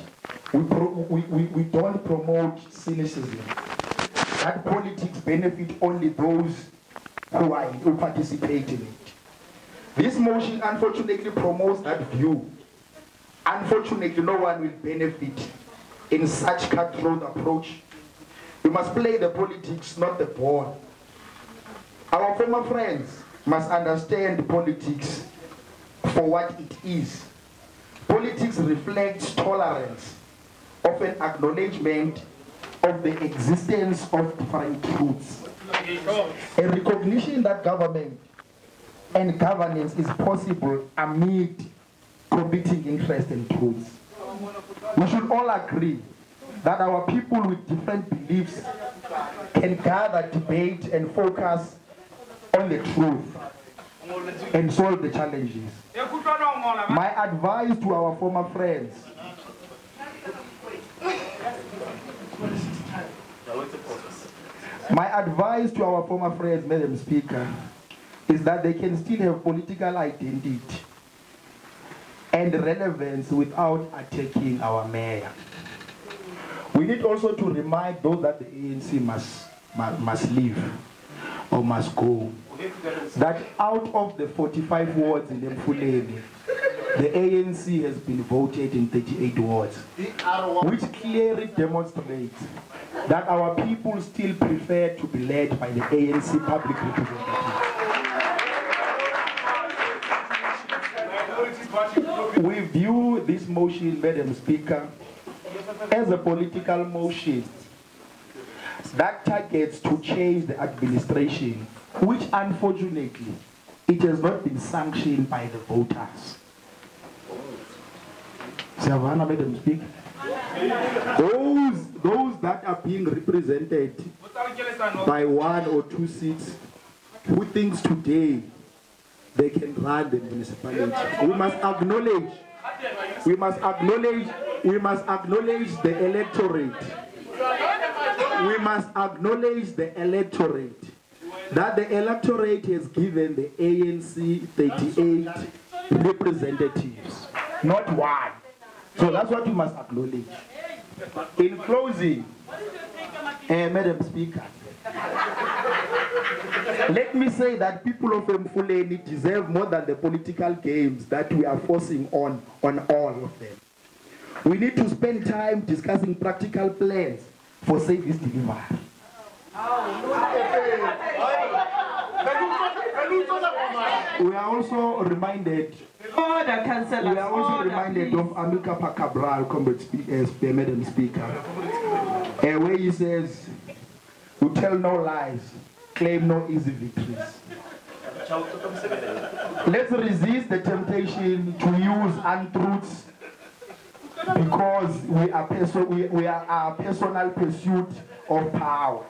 we don't promote cynicism, that politics benefit only those who participate in it. This motion unfortunately promotes that view. Unfortunately, no one will benefit in such cutthroat approach. We must play the politics, not the ball. Our former friends must understand politics for what it is. Politics reflects tolerance of an acknowledgement of the existence of different truths. A recognition that government and governance is possible amid competing interests and truths. We should all agree that our people with different beliefs can gather, debate, and focus on the truth and solve the challenges. My advice to our former friends Madam Speaker, is that they can still have political identity and relevance without attacking our mayor. We need also to remind those that the ANC must leave or must go, that out of the 45 wards in Emfuleni, the ANC has been voted in 38 wards, which clearly demonstrates that our people still prefer to be led by the ANC public representatives. We view this motion, Madam Speaker, as a political motion that targets to change the administration, which unfortunately, it has not been sanctioned by the voters. Savannah, Madam Speaker, those that are being represented by 1 or 2 seats, who thinks today they can run the municipality. We must acknowledge the electorate. We must acknowledge the electorate, that the electorate has given the ANC 38 representatives, not 1. So that's what we must acknowledge. In closing, Madam Speaker, let me say that people of Emfuleni deserve more than the political games that we are forcing on all of them. We need to spend time discussing practical plans for service delivery. We are also reminded of Amilcar Cabral, Madam Speaker, where he says, "We tell no lies, claim no easy victories." Let's resist the temptation to use untruths because we are our personal pursuit of power.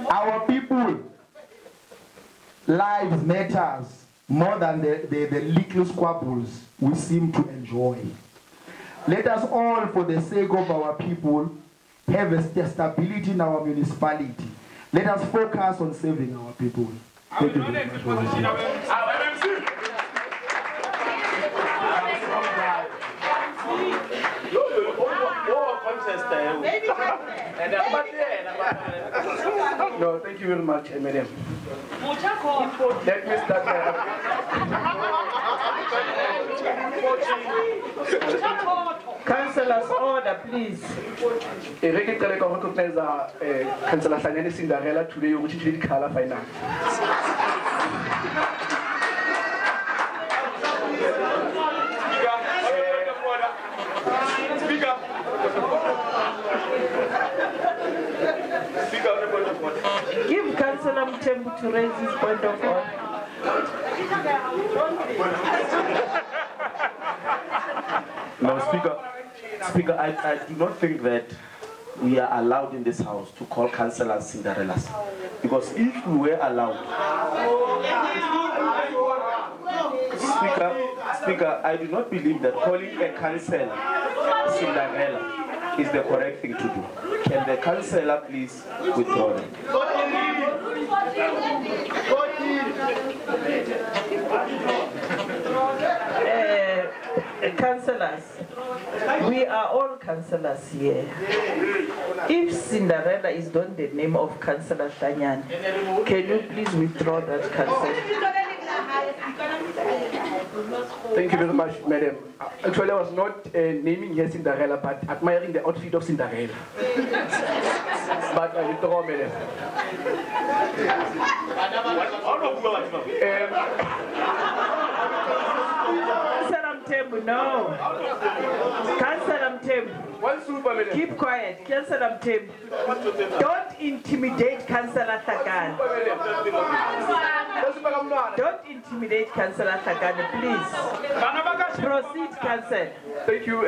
Our people lives matters more than the little squabbles we seem to enjoy. Let us all, for the sake of our people, have a stability in our municipality. Let us focus on saving our people. Thank you very much for listening. No, thank you very much, madam. Let me start. Councillors, order, please. I recognize Councillor Sanyani Cinderella today, which is the color final. Give Councillor Mtembu to raise his point of order. No, Speaker, I do not think that we are allowed in this house to call councillors Cinderellas. Because if we were allowed, Speaker, I do not believe that calling a councillor Cinderella is the correct thing to do. Can the councillor please withdraw them? Councillors, we are all councillors here. If Cinderella is not the name of Councillor Sanyani, can you please withdraw that councillor? Thank you very much, madam. Actually, I was not naming her Cinderella, but admiring the outfit of Cinderella. But I withdraw, madam. Councillor Mtembu, no. Councillor Mtembu, keep quiet. Councillor Mtembu, don't intimidate Councillor Thakane. Don't intimidate Councillor Thakane, please. Proceed, Councillor. Thank you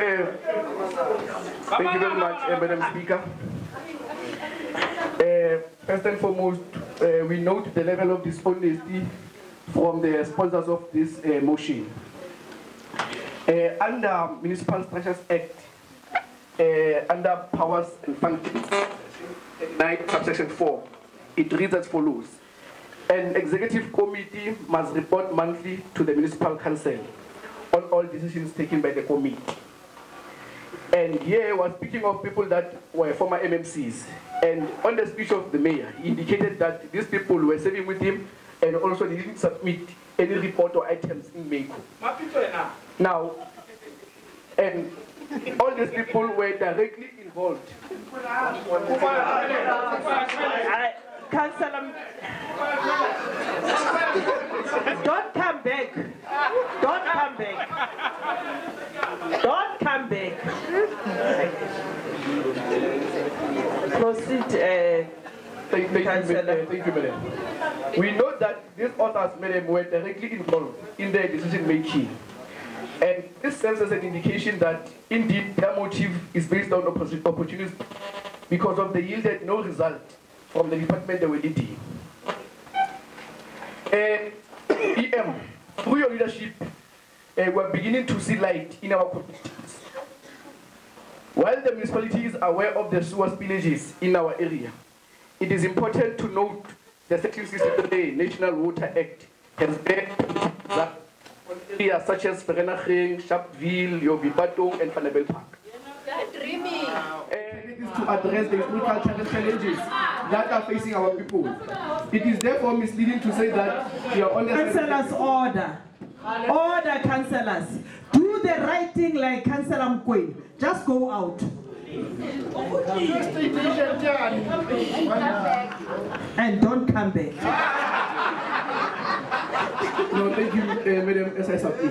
very much, Madam Speaker. First and foremost, we note the level of dishonesty from the sponsors of this motion. Under Municipal Structures Act, under Powers and Functions, 9 subsection 4, it reads as follows. An executive committee must report monthly to the municipal council on all decisions taken by the committee. And here was speaking of people that were former MMCs. And on the speech of the mayor, he indicated that these people were serving with him and also they didn't submit any report or items in Meiko. Now, and all these people were directly involved. Councillor, don't come back. Don't come back. Don't come back. Proceed, Thank you, Madam. We know that these authors, Madam, were directly involved in their decision making. And this serves as an indication that indeed their motive is based on opportunism because of the yielded no result from the department they were leading. EM, through your leadership, we're beginning to see light in our communities. While the municipality is aware of the sewer spillages in our area, it is important to note the Section 63 National Water Act has been that on areas such as Vereeniging, Sharpeville, Yovibatong, and Vanabel Park. To address the cultural challenges that are facing our people. It is therefore misleading to say that we are on the councillors order. Order, councillors. Do the right thing like Councillor Mkwe. Just go out. And don't come back. No, thank you, Madam SSP.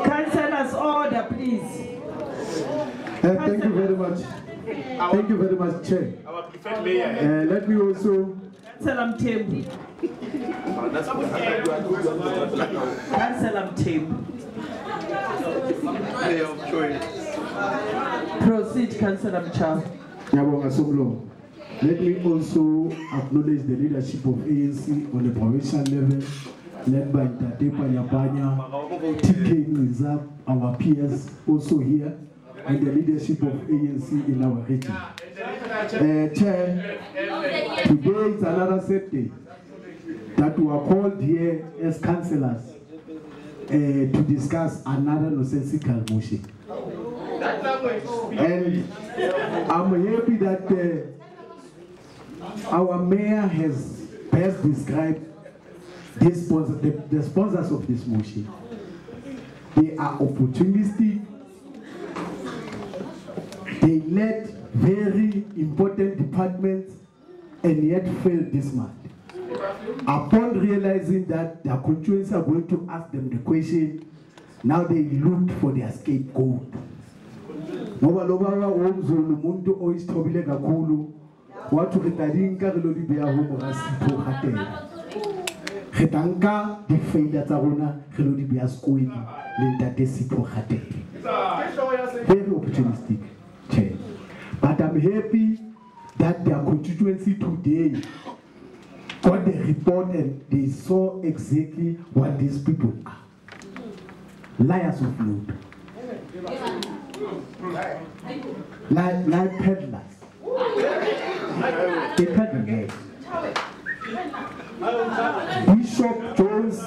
Councillors, order, please. Thank you very much. Thank you very much, Chair. Let me also. Councillor Mtembu. Councillor Mtembu. Proceed, Councillor Mchao. Let me also acknowledge the leadership of ANC on the provincial level, led by Tatepa Yabanya, K.Mzansi, our peers also here, and the leadership of ANC in our region. Chair, today is another set day that we are called here as councillors to discuss another nonsensical motion. And I'm happy that our mayor has best described the sponsors of this motion. They are opportunistic. They led very important departments and yet failed this month. Upon realizing that their constituents are going to ask them the question, now they looked for their scapegoat. Ngoba loba omzulu umuntu oyisithobile kakhulu wathi ngidadinka ke lo libya ho ga Sipho Radebe. Gedanka di failure tsa rona ge lo libya skoini le ntate Sipho Radebe. Very opportunistic, Chair. But I'm happy that their constituency today got the report and they saw exactly what these people are. Liars of load. Like peddlers. They peddle. Bishop Jones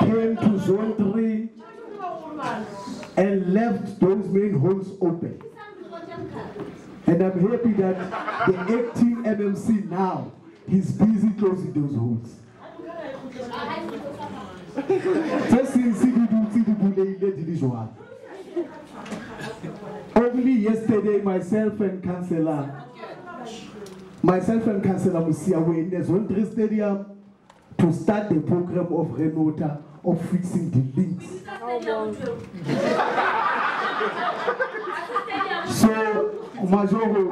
came to Zone 3 and left those main holes open. And I'm happy that the acting MMC now, he's busy closing those holes. Only yesterday, myself and Councillor Musia were in the Zone 3 Stadium to start the program of Renota of fixing the links. So, Majoro,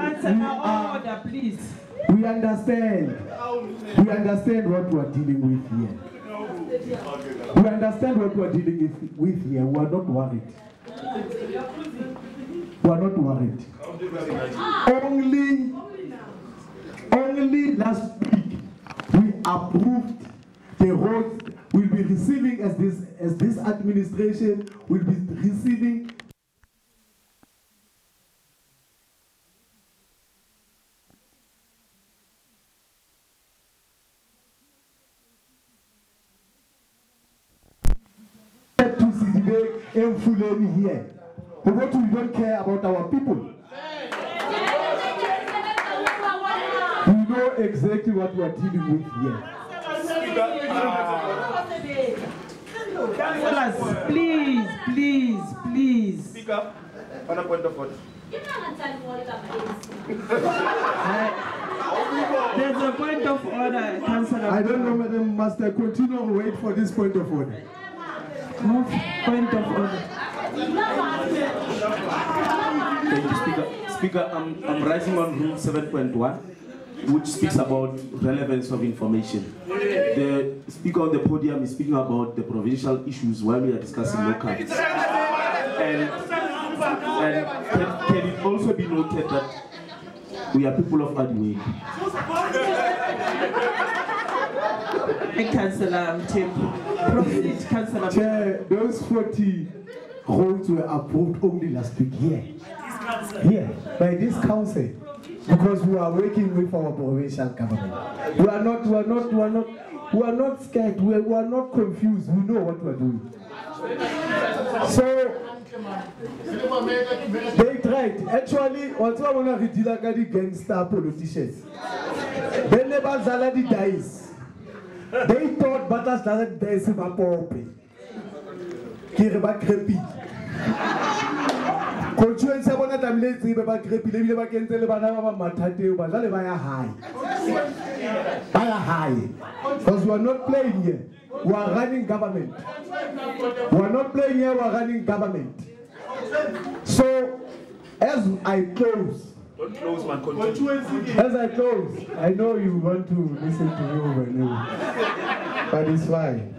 we understand what we are dealing with here. We understand what we are dealing with here. We are not worried. We are not worried. Only last week we approved the roads, will be receiving as this administration will be receiving. To Emfuleni here. But we don't care about our people. We know exactly what we are dealing with here. Please. Speaker, on a point of order. There's a point of order, Councillor. I don't know, Madam. Must I continue or wait for this point of order? No point of order. Thank you, Speaker. Speaker, I'm rising on Rule 7.1, which speaks about relevance of information. The Speaker on the podium is speaking about the provincial issues while we are discussing local. And can it also be noted that we are people of Adway? Councillor Tim. Proceed, Councillor. Chair, those 40 roads were approved only last week here. Here, by this council. Because we are working with our provincial government. We are not scared, we are not confused, we know what we are doing. So, they tried. Actually, also I want to deal with the gangster politicians. They never Zaladi dies. They thought Batas Zaladi dies in a pope. Kireba crepi. Constituency abona tamletse ba crepile bile ba kentse le bana ba mathateo ba jale ba ya high. Because we are not playing here. We are running government. We are not playing here, we are running government. So, as I close, don't close, man, continue. As I close, I know you want to listen to me over and over, but it's fine.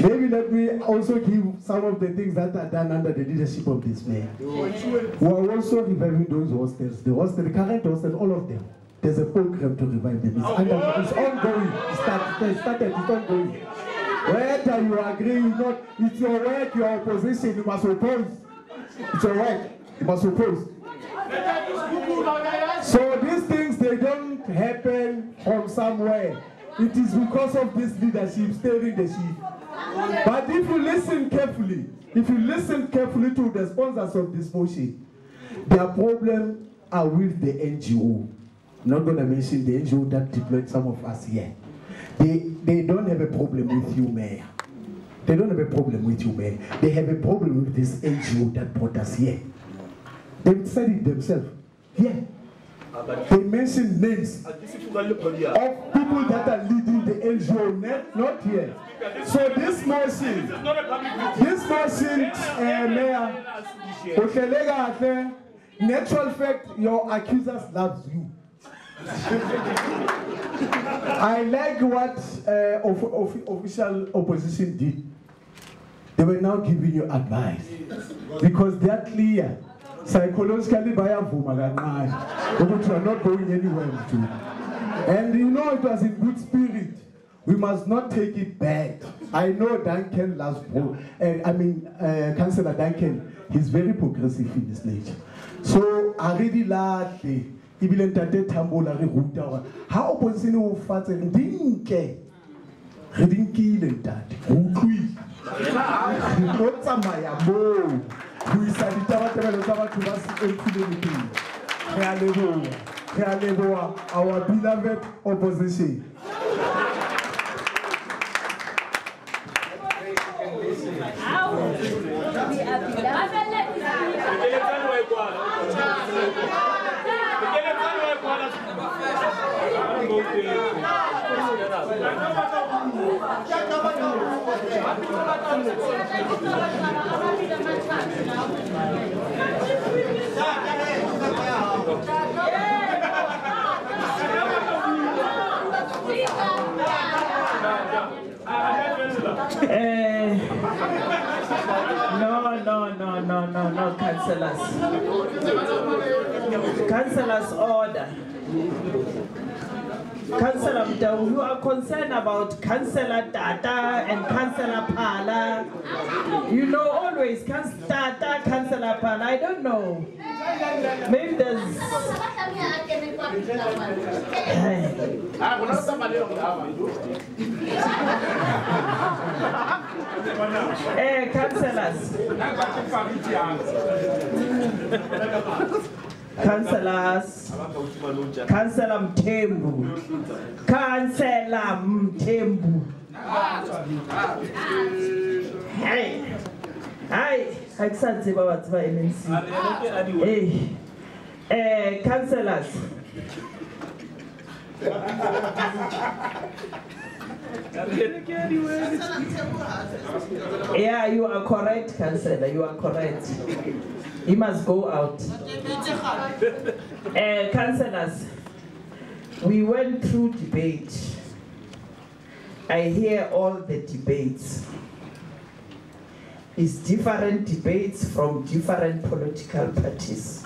Maybe let me also give some of the things that are done under the leadership of this man. We are also reviving those hostels, the current hostels, all of them. There's a program to revive them. It's ongoing. It's ongoing. Whether you agree or not, it's your work, your opposition, you must oppose. It's your work, you must oppose. So these things, they don't happen from somewhere. It is because of this leadership steering the ship. But if you listen carefully to the sponsors of this motion, their problem are with the NGO. I'm not going to mention the NGO that deployed some of us here. They don't have a problem with you, Mayor. They don't have a problem with you, Mayor. They have a problem with this NGO that brought us here. They've said it themselves. Yeah. They mentioned names of people that are leading the NGO, not here. So this motion, Mayor, natural fact, your accusers loves you. I like what official opposition did. They were now giving you advice because they are clear. Psychologically, we are not going anywhere with you. And you know it was in good spirit. We must not take it bad. I know Duncan Councillor Duncan, he's very progressive in this nature. So I really like the how opposition will fight and didn't care. He didn't kill him that. Our beloved opposition. No, councillors. Councillors, order. Councillor Mdau, you are concerned about Councillor Tata and Councillor Pala. You know, always Tata, Councillor Pala. I don't know. Maybe there's... Councillors. Councillors, Councillor Mthembu, Councillor Mthembu. Hey, I can't say about my MNC. Hey, councillors. Yeah, you are correct, Councillor. You are correct. He must go out. Councillors, we went through debate. I hear all the debates. It's different debates from different political parties.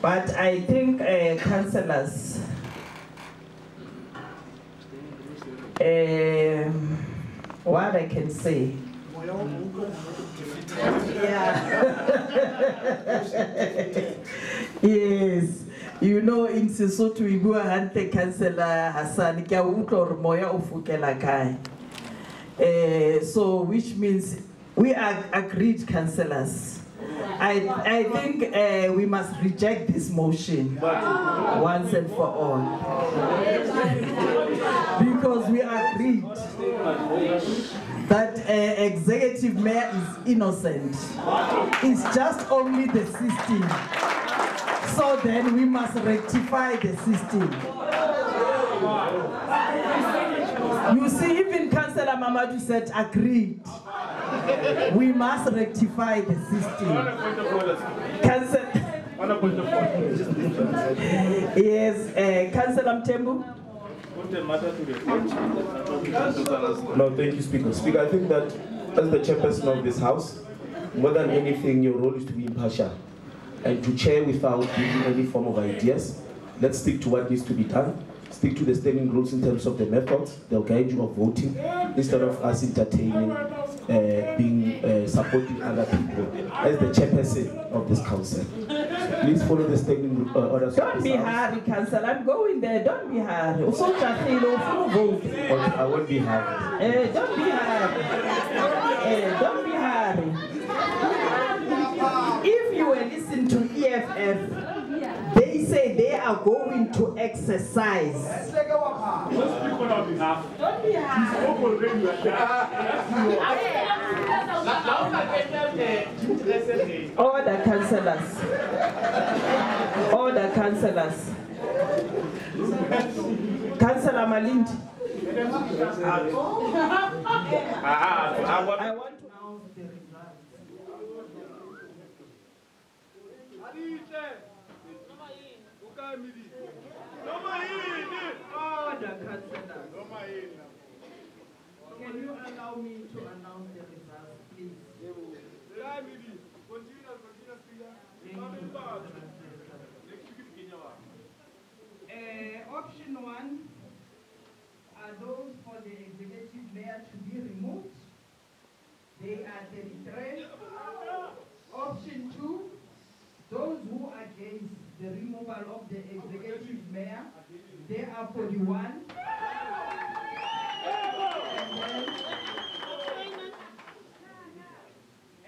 But I think, councillors, what I can say. Yeah. Yes. You know, in Sesotho we go hante Councillor Hassan ke a utlwa hore moya o fokela kae. So which means we are agreed, councillors. I think we must reject this motion once and for all. Because we agreed that executive mayor is innocent. It's just only the system. So then we must rectify the system. You see, even Councillor Mamadou said agreed. We must rectify the system. Yes, Councillor Mthembu. No, thank you, Speaker. Speaker, I think that as the chairperson of this House, more than anything, your role is to be impartial and to chair without giving any form of ideas. Let's stick to what needs to be done. Stick to the standing rules in terms of the methods, the guide you of voting, instead of us entertaining, supporting other people as the chairperson of this council. Please follow the standing orders. Don't be hurry, Councillor. I'm going there. Don't be hurry. I won't be hurry. Don't be hurry. Don't be hurry. If you were listening to EFF, they say they are going to exercise. Don't be hard. Order, councillors. Order, councillors. Councillor Malindi. I want to announce the results. Order, councillors. Can you allow me to announce the results, please? Option 1 are those for the executive mayor to be removed. They are 33. Option 2, those who are against the removal of the executive mayor, they are 41.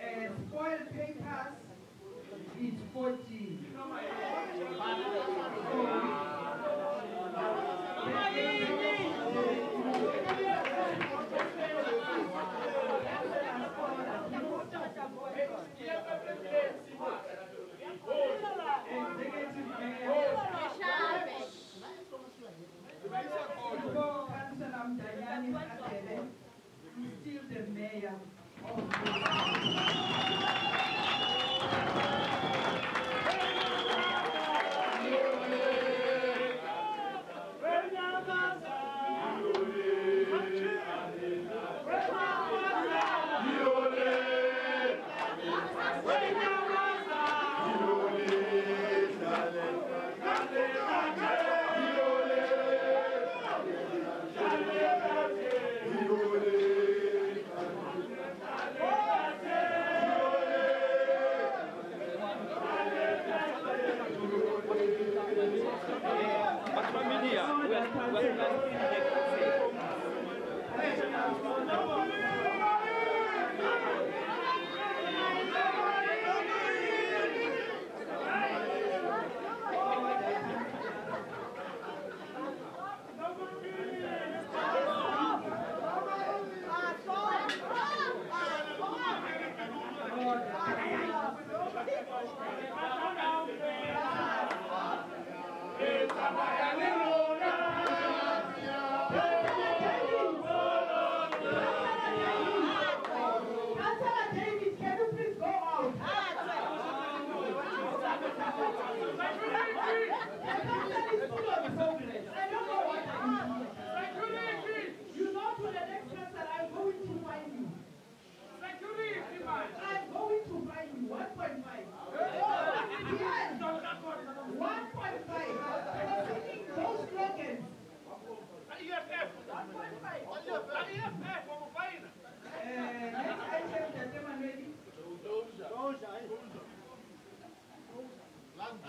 And then, spoiled papers is 40.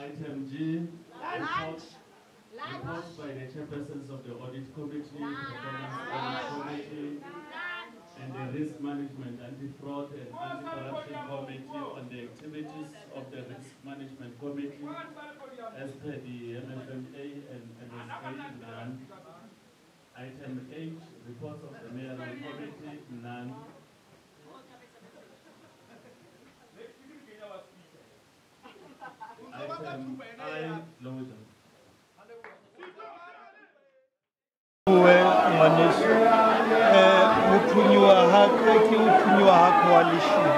Item G, reports by the chairpersons of the Audit Committee, Performance Committee, and the Risk Management, Anti-Fraud and Anti-Corruption Committee on the activities of the Risk Management Committee as per the MFMA and MSA none. Item H, reports of the Mayoral Committee, none. Item I, closure. Uthunyiwa ha coalition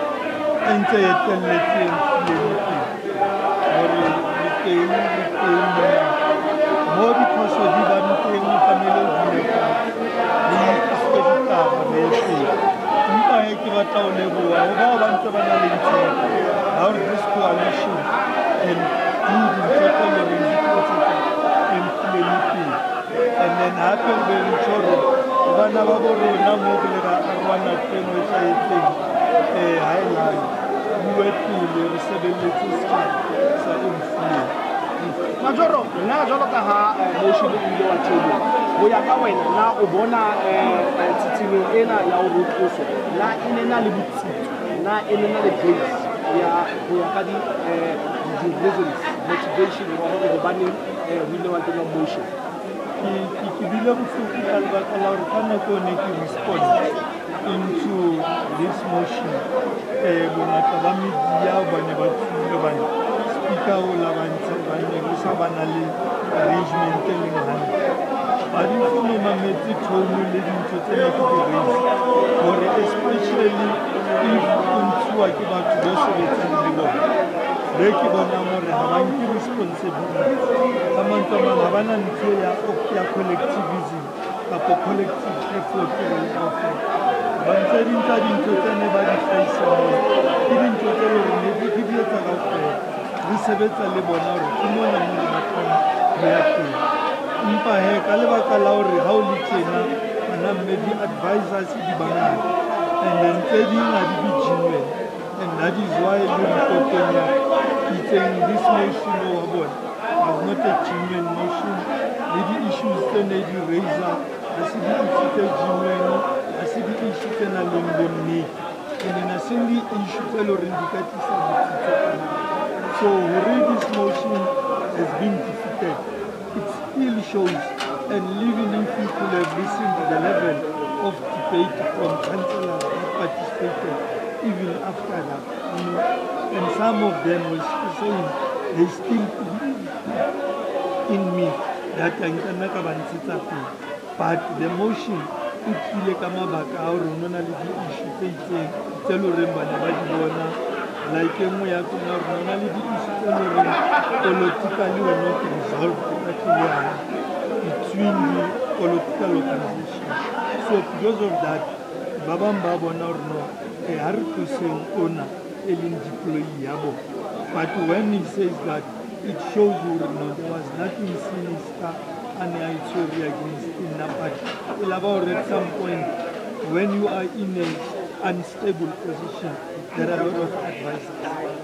entse e telletse hore mo diphoso di bang teng tlamehile o dule fatshe le ditaba bese empa ke batla ho leboha ho bao ba ntse ba na le tshepo ya hore this coalition can do dintho tse leng hore di tlosetsa Emfuleni pele. And then hape o be ntho hore bana ba bo rona moo re le rwana teng o etsahetseng haelae bue pele re sebeletse setjhaba sa Emfuleni. Majoro, nna jwalo ka ha motion o ile wa theolwa ho ya ka wena na o bona tshitshinyo ena ya ho rotloswa na e ne na le botsitso na e ne na le base ya ho ya ka di reasons motivation wa hore hobaneng ho ile wa theolwa motion. Ke bile bohloko ka lebaka la hore ka nako ne ke respond into this motion bongata ba media ba ne ba tsile bana speaker o la ba ntse ba ne go sa bana le arrangement e leng hantle ba di fono mametse tone le dintho tse ne ke di raise hore especially if o ntshuwa ke batho ba sebetsang le bona be ke bonang hore ha ba nke responsibility ka mantswe a mang ha ba na ntho ya collectivism kapo collective effort ba ntse dintsha dintho tse ne ba di hlahisa moo ke dintho tse le hore ne di etsa kaofela re sebetsa le bona hore ke mona mo re batlang ho ya teng empa he ka lebaka la hore ha o le tjena bana mme di-advisors di bangata and then tse ding ha di be genuine and that is why le repotong ya itseng this motion wa bona was not a genuine motion le di-issues tse ne di raiser ha se di-issue tse genuine ha se di-issue tse nang le bonnete and then ha se di-issue tse le horeng di ka tlisa botsitso. So this motion has been defeated. It still shows, and even if people have listened to the level of debate from councillors who participated, even after that, and some of them were saying they still believe in me that I can make a bansita. But the motion, it will come back out on the issue, tell you like politically were not resolved between the political organizations. So because of that, Babamba Bonorno, a Harkusin owner, Elin deployee Yabo. But when he says that, it shows you there was nothing sinister and actually against in Napati. Well, about at some point, when you are in an unstable position, there are a lot of advisors.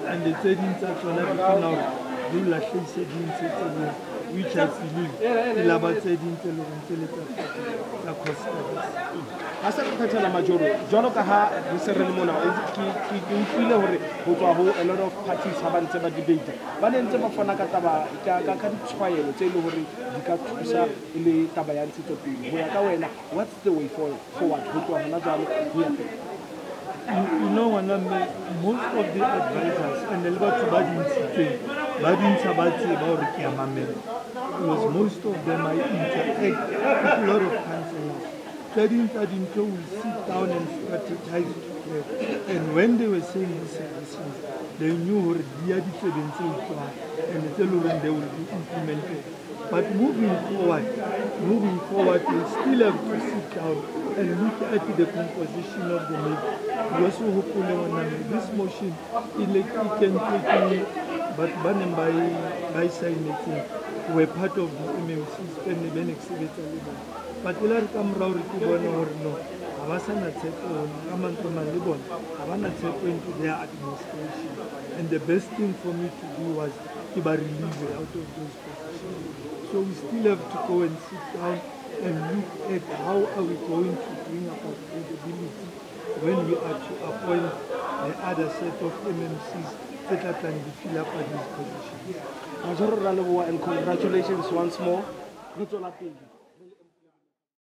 And the trading tax on everything now, you like said, which I believe ilabatsedi ntle le hore ntse le tsa cost service. A sa re phethela majoro jwalo ka ha re se re le mona ke utlwile hore ho tswa ho a lot of parties ha ba ntse ba debate ba ne ntse ba fana ka taba ka ditshwaelo tse le hore di ka thusa e le taba ya ntshetsopele. Ho ya ka wena, what's the way forward ho tloha hona jwalo ho ya pele? You know, most of the advisors and the because most of them I interact with a lot of councillors. Trading will sit down and strategize together. And when they were saying these services, they knew they and they will be implemented. But moving forward, we still have to sit down and look at the composition of the meeting. We also hopefully this motion can take but by signing we're part of the MMCs and the exhibit. But we come round to no. Into their administration. And the best thing for me to do was to be relieved out of those positions. So we still have to go and sit down and look at how are we going to bring about credibility when we are to appoint the other set of MMCs that can fill up at these positions. And congratulations once more.